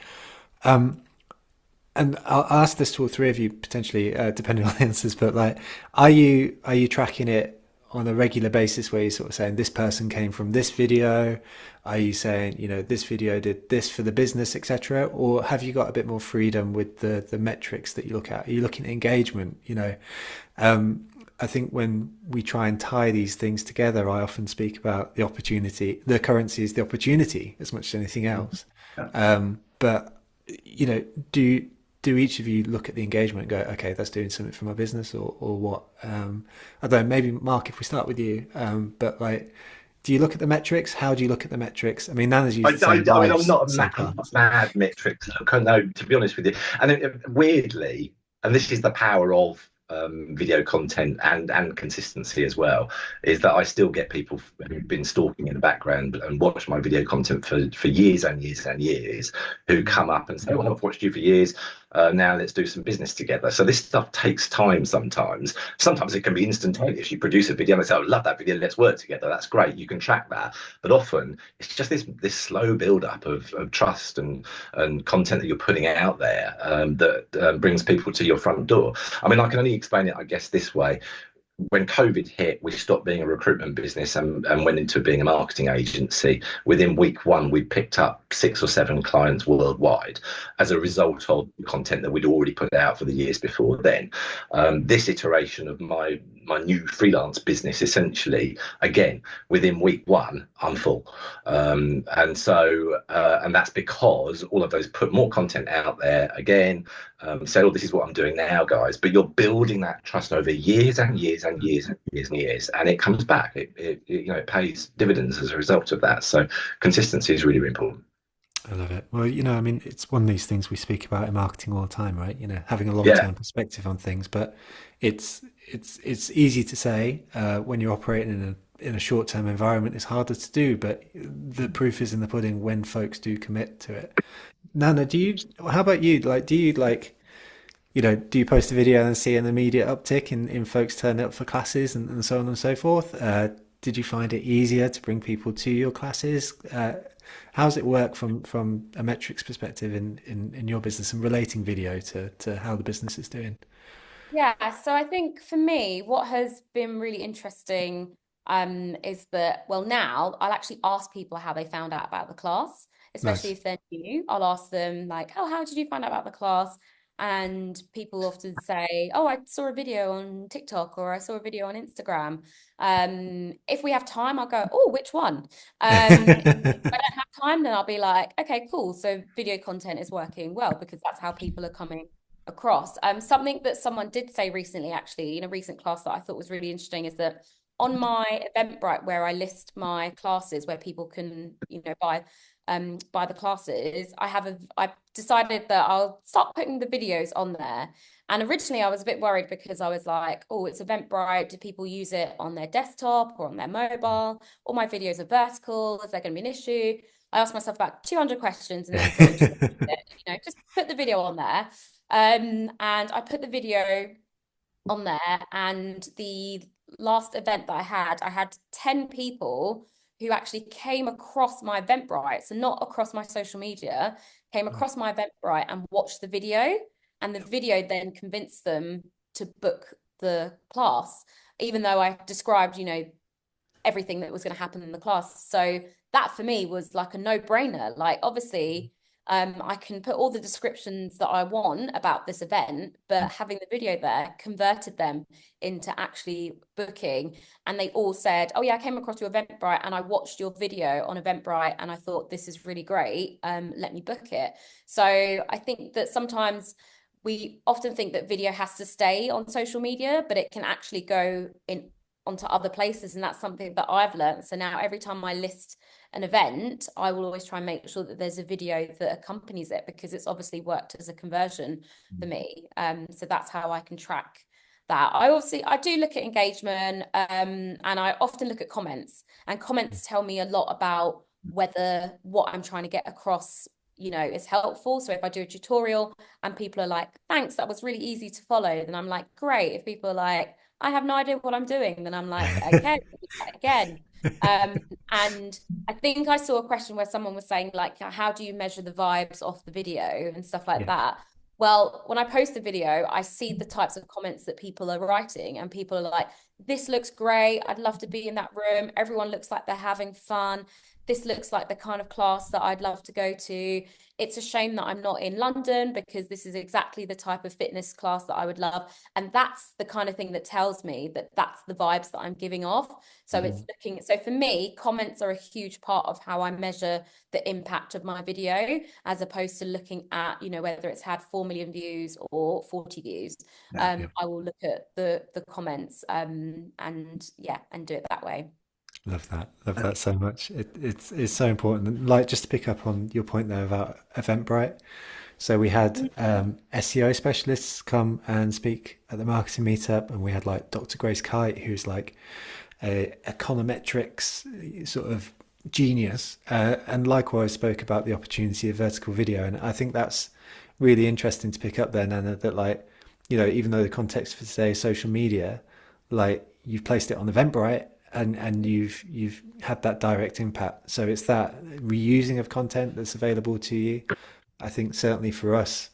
And I'll ask this to all three of you potentially, depending on the answers. But like, are you tracking it on a regular basis, where you're sort of saying this person came from this video? Are you saying this video did this for the business, etc.? Or have you got a bit more freedom with the metrics that you look at? Are you looking at engagement? I think when we try and tie these things together, I often speak about the opportunity. The currency is the opportunity as much as anything else. But do each of you look at the engagement and go, okay, that's doing something for my business, or what? I don't know, maybe Mark, if we start with you, but like, do you look at the metrics? How do you look at the metrics? I mean, Nana's used I'm not a mad metrics. No, to be honest with you. And weirdly, and this is the power of video content and consistency as well, is that I still get people who've been stalking in the background and watch my video content for years and years and years, who come up and say, well, I've watched you for years, now let's do some business together. So this stuff takes time sometimes. Sometimes it can be instantaneous. You produce a video and they say, I love that video, let's work together. That's great, you can track that. But often it's just this slow build up of trust and content that you're putting out there that brings people to your front door. I mean, I can only explain it, I guess, this way. When COVID hit, we stopped being a recruitment business and went into being a marketing agency. Within week one, we picked up 6 or 7 clients worldwide as a result of the content that we'd already put out for the years before then. This iteration of my new freelance business, essentially, again, within week one, I'm full. And that's because all of those put more content out there again, say, oh, this is what I'm doing now, guys. But you're building that trust over years and years and years and years and years, and it comes back. It pays dividends as a result of that. So consistency is really, really important. I love it. Well, I mean, it's one of these things we speak about in marketing all the time, right? Having a Yeah, long-term perspective on things, but it's easy to say when you're operating in a short-term environment. It's harder to do, but the proof is in the pudding when folks do commit to it. Nana, how about you? Like, do you post a video and see an immediate uptick in folks turning up for classes and so on and so forth? Did you find it easier to bring people to your classes? How does it work from a metrics perspective in your business and relating video to how the business is doing? Yeah, so I think for me, what has been really interesting is that, well, now I'll actually ask people how they found out about the class, especially Nice. if they're new. I'll ask them like, oh, how did you find out about the class? And people often say, oh, I saw a video on TikTok or I saw a video on Instagram. If we have time, I'll go, oh, which one? If I don't have time, then I'll be like, okay, cool. So video content is working well because that's how people are coming across. Something that someone did say recently, actually, in a recent class that I thought was really interesting is that on my Eventbrite, where I list my classes where people can, buy the classes, I've decided that I'll start putting the videos on there. And originally I was a bit worried because I was like, oh, it's Eventbrite. Do people use it on their desktop or on their mobile? All my videos are vertical. Is there going to be an issue? I asked myself about 200 questions and then thought, just put the video on there. And I put the video on there, and the last event that I had 10 people who actually came across my Eventbrite, so not across my social media, came across my Eventbrite and watched the video, and the video then convinced them to book the class, even though I described, everything that was going to happen in the class. So that for me was like a no-brainer. Like obviously, I can put all the descriptions that I want about this event, but having the video there converted them into actually booking. And they all said, oh yeah, I came across your Eventbrite and I watched your video on Eventbrite and I thought this is really great. Let me book it. So I think that sometimes we often think that video has to stay on social media, but it can actually go in onto other places. And that's something that I've learned. So now every time I list an event, I will always try and make sure that there's a video that accompanies it because it's obviously worked as a conversion for me. So that's how I can track that. I do look at engagement, and I often look at comments, and comments tell me a lot about whether what I'm trying to get across is helpful. So if I do a tutorial and people are like, thanks, that was really easy to follow, then I'm like, great. If people are like, I have no idea what I'm doing, then I'm like, okay, again. And I think I saw a question where someone was saying, like, how do you measure the vibes off the video and stuff like Yeah. that? Well, when I post a video, I see the types of comments that people are writing, and people are like, this looks great. I'd love to be in that room. Everyone looks like they're having fun. This looks like the kind of class that I'd love to go to. It's a shame that I'm not in London because this is exactly the type of fitness class that I would love. And that's the kind of thing that tells me that that's the vibes that I'm giving off. So so for me, comments are a huge part of how I measure the impact of my video, as opposed to looking at, whether it's had 4 million views or 40 views. Yeah. I will look at the comments, and yeah, and do it that way. Love that. Love that so much. It's so important. And like just to pick up on your point there about Eventbrite. So we had SEO specialists come and speak at the marketing meetup, and we had like Dr. Grace Kite, who's like a econometrics sort of genius, and likewise spoke about the opportunity of vertical video. And I think that's really interesting to pick up there, Nana, that like, even though the context for today is social media, like you've placed it on Eventbrite and you've had that direct impact. So it's that reusing of content that's available to you. I think certainly for us,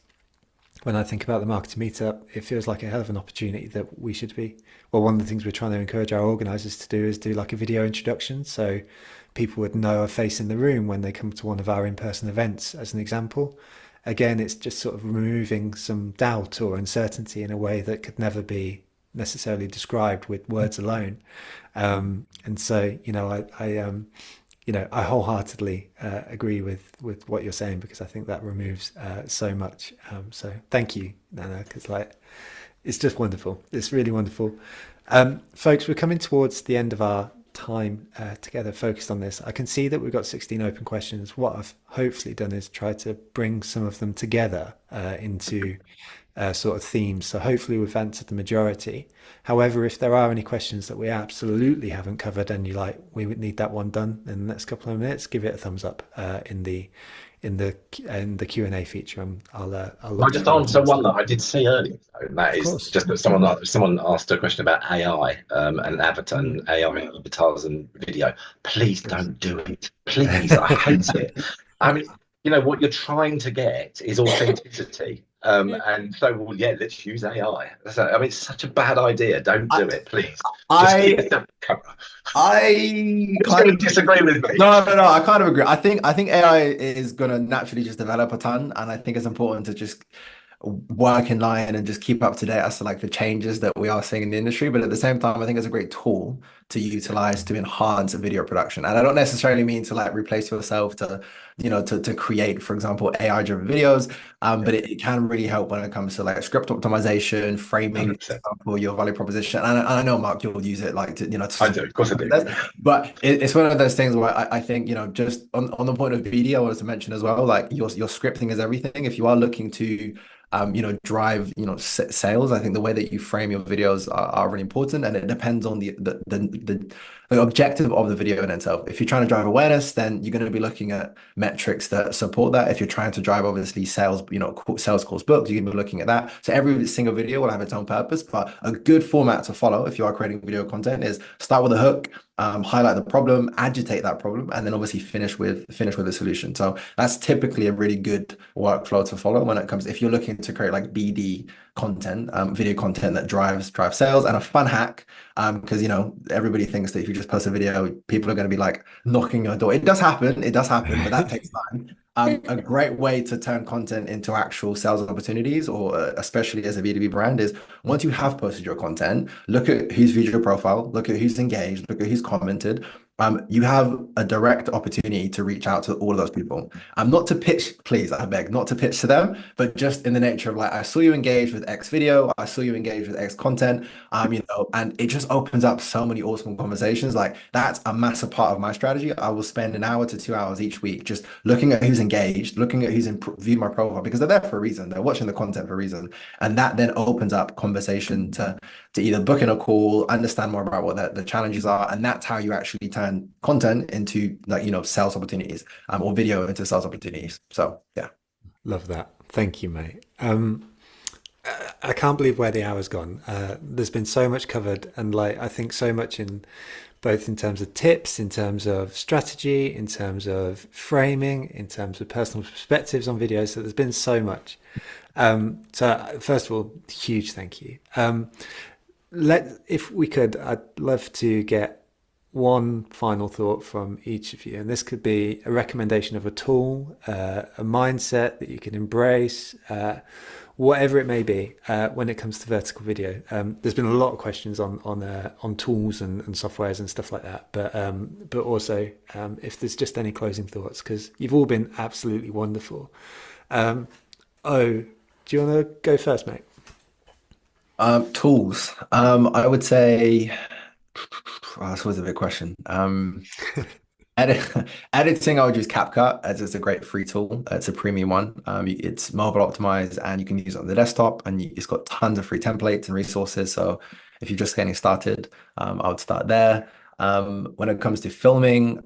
when I think about the marketing meetup, it feels like a hell of an opportunity that we should be. Well, one of the things we're trying to encourage our organisers to do is do like a video introduction, so people would know a face in the room when they come to one of our in-person events, as an example. Again, it's just sort of removing some doubt or uncertainty in a way that could never be necessarily described with words alone. And so, I wholeheartedly agree with what you're saying, because I think that removes so much. So thank you, Nana, because like it's just wonderful. It's really wonderful. Folks, we're coming towards the end of our time together focused on this. I can see that we've got 16 open questions. What I've hopefully done is try to bring some of them together into sort of themes. So hopefully we've answered the majority. However, if there are any questions that we absolutely haven't covered and you like, we would need that one done in the next couple of minutes, give it a thumbs up in the Q&A feature, and I'll I'll just answer one that I did see earlier, and that Of is course. just that someone asked a question about AI and avatar and AI avatars and video. Please don't do it. Please, I hate it. I mean, what you're trying to get is authenticity. And so, well, yeah, let's use AI. So, I mean, it's such a bad idea. Don't do it, please. Just I use the camera. I Who's going to disagree with me? No, I kind of agree. I think AI is gonna naturally just develop a ton, and I think it's important to just work in line and just keep up to date as to like the changes that we are seeing in the industry. But at the same time, I think it's a great tool to utilize to enhance video production. And I don't necessarily mean to like replace yourself to create, for example, AI-driven videos. But it can really help when it comes to like script optimization, framing, for 100%. example, your value proposition. And I know, Mark, you'll use it like I do, of course I do. but it's one of those things where I think, just on the point of video, I wanted to mention as well, like your scripting is everything. If you are looking to drive, sales, I think the way that you frame your videos are really important, and it depends on the objective of the video in itself. If you're trying to drive awareness, then you're going to be looking at metrics that support that. If you're trying to drive, obviously, sales, sales calls booked, you're going to be looking at that. So every single video will have its own purpose, but a good format to follow if you are creating video content is start with a hook, highlight the problem, agitate that problem, and then obviously finish with a solution. So that's typically a really good workflow to follow when it comes, if you're looking to create like BD content, video content that drives sales. And a fun hack, because everybody thinks that if you just post a video, people are going to be like knocking your door. It does happen, but that takes time. A great way to turn content into actual sales opportunities, or especially as a B2B brand, is once you have posted your content, look at who's viewed your profile, look at who's engaged, look at who's commented. You have a direct opportunity to reach out to all of those people. Not to pitch, please, I beg, not to pitch to them, but just in the nature of like, I saw you engage with X video, I saw you engage with X content, and it just opens up so many awesome conversations. Like that's a massive part of my strategy. I will spend an hour to 2 hours each week just looking at who's engaged, looking at who's viewed my profile, because they're there for a reason. They're watching the content for a reason. And that then opens up conversation to either book in a call, understand more about what the challenges are. And that's how you actually turn content into like, sales opportunities, or video into sales opportunities. So yeah. Love that. Thank you, mate. I can't believe where the hour's gone. There's been so much covered, and like I think so much in both in terms of tips, in terms of strategy, in terms of framing, in terms of personal perspectives on videos. So there's been so much. So first of all, huge thank you. If we could, I'd love to get one final thought from each of you, and this could be a recommendation of a tool, a mindset that you can embrace, whatever it may be, when it comes to vertical video. There's been a lot of questions on tools and softwares and stuff like that, but also if there's just any closing thoughts, because you've all been absolutely wonderful. Do you want to go first, mate? Tools. I would say, this was a big question. Editing, I would use CapCut, as it's a great free tool. It's a premium one. It's mobile optimized, and you can use it on the desktop, and it's got tons of free templates and resources. So if you're just getting started, I would start there. When it comes to filming,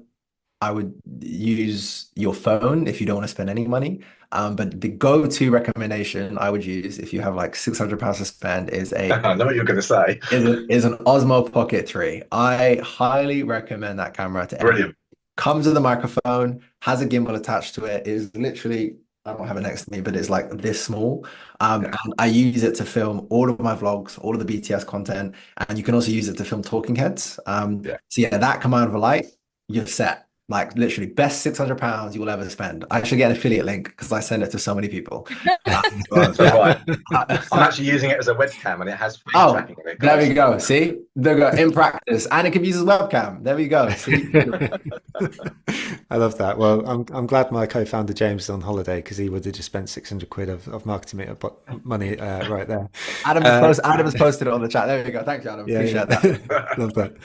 I would use your phone if you don't want to spend any money. But the go-to recommendation I would use if you have like £600 to spend is I know what you're going to say. is an Osmo Pocket 3. I highly recommend that camera to everyone. Brilliant. Comes with a microphone, has a gimbal attached to it. It is literally, I don't have it next to me, but it's like this small. And I use it to film all of my vlogs, all of the BTS content, and you can also use it to film talking heads. So yeah, that combined with a light, you're set. Like literally best £600 you will ever spend. I should get an affiliate link because I send it to so many people. Right. I'm actually using it as a webcam, and it has face tracking in it. There we go. See, they go in practice, and it can be used as webcam. There we go. See? I love that. Well, I'm glad my co-founder James is on holiday, because he would have just spent 600 quid of marketing money right there. Adam has posted it on the chat. There we go. Thanks, Adam. Appreciate that. Love that.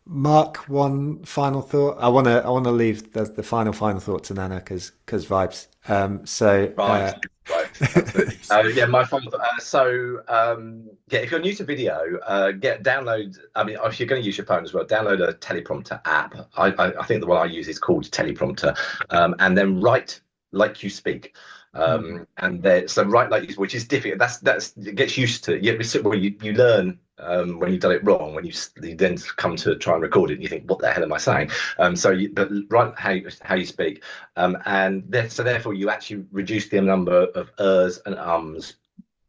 Mark, one final thought. I want to leave the final thought to Nana because vibes. Right, right, absolutely. Yeah, my fault. Yeah, if you're new to video, get download. I mean, if you're going to use your phone as well, download a teleprompter app. I think the one I use is called teleprompter, and then write like you speak. And then so write like you, which is difficult. That's it gets used to. You learn when you've done it wrong. When you then come to try and record it, and you think, what the hell am I saying? But write how you speak. So therefore you actually reduce the number of ers and ums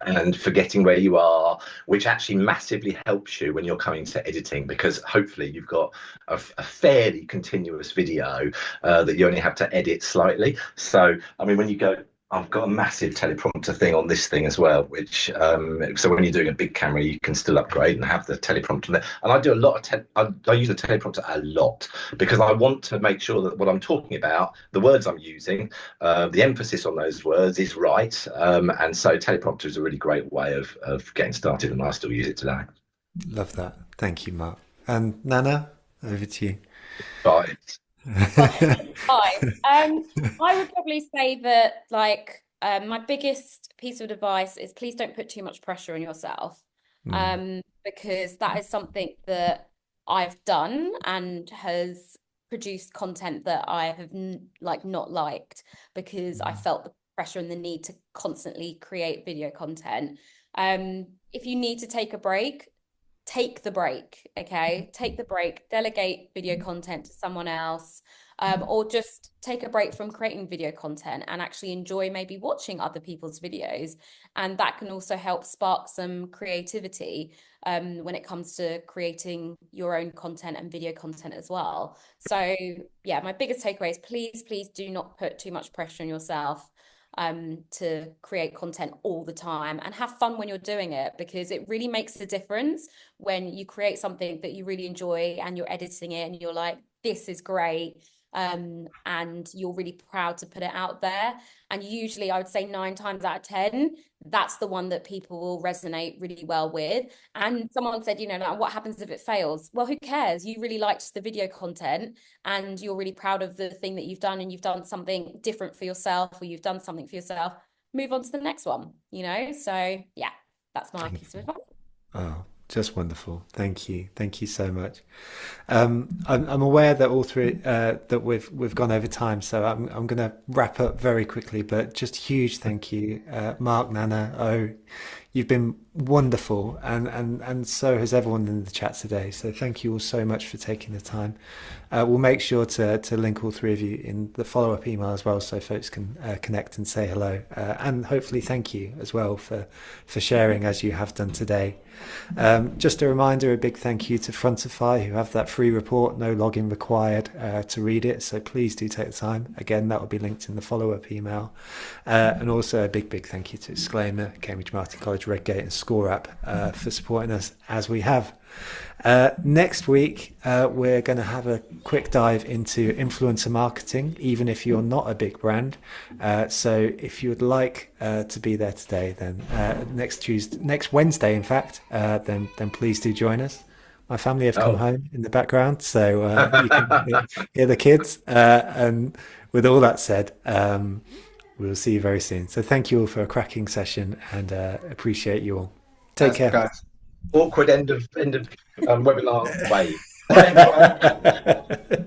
and forgetting where you are, which actually massively helps you when you're coming to editing, because hopefully you've got a fairly continuous video that you only have to edit slightly. So I mean, when you go, I've got a massive teleprompter thing on this thing as well, which so when you're doing a big camera, you can still upgrade and have the teleprompter there. And I do a lot of I use the teleprompter a lot because I want to make sure that what I'm talking about, the words I'm using, the emphasis on those words is right. And so teleprompter is a really great way of getting started, and I still use it today. Love that. Thank you, Mark. And Nana, over to you. Bye. Hi. I would probably say that like my biggest piece of advice is please don't put too much pressure on yourself. Because that is something that I've done and has produced content that I have not liked because I felt the pressure and the need to constantly create video content. If you need to take a break, take the break, okay? Take the break, delegate video content to someone else, or just take a break from creating video content and actually enjoy maybe watching other people's videos. And that can also help spark some creativity when it comes to creating your own content and video content as well. So yeah, my biggest takeaway is please do not put too much pressure on yourself to create content all the time, and have fun when you're doing it, because it really makes a difference when you create something that you really enjoy and you're editing it and you're like, this is great. And you're really proud to put it out there. And usually I would say 9 times out of 10, that's the one that people will resonate really well with. And someone said, like, what happens if it fails? Well, who cares? You really liked the video content and you're really proud of the thing that you've done, and you've done something different for yourself, or you've done something for yourself. Move on to the next one, So yeah, that's my piece of advice. Oh, just wonderful. Thank you. Thank you so much. I'm aware that all three that we've gone over time, so I'm going to wrap up very quickly. But just huge thank you, Mark, Nana. Oh, you've been wonderful, and so has everyone in the chat today. So thank you all so much for taking the time. We'll make sure to link all three of you in the follow-up email as well, so folks can connect and say hello, and hopefully thank you as well for sharing as you have done today. Just a reminder, a big thank you to Frontify, who have that free report, no login required to read it. So please do take the time. Again, that will be linked in the follow-up email. And also a big thank you to Exclaimer, Cambridge Martin College, Redgate and Score App for supporting us as we have. Next week, we're going to have a quick dive into influencer marketing, even if you're not a big brand. So if you would like to be there today, then next Wednesday, in fact, then please do join us. My family have come home in the background, so you can hear the kids. And with all that said, we'll see you very soon. So thank you all for a cracking session, and appreciate you all. Take care. Guys. Awkward end of webinar way. Bye, everyone.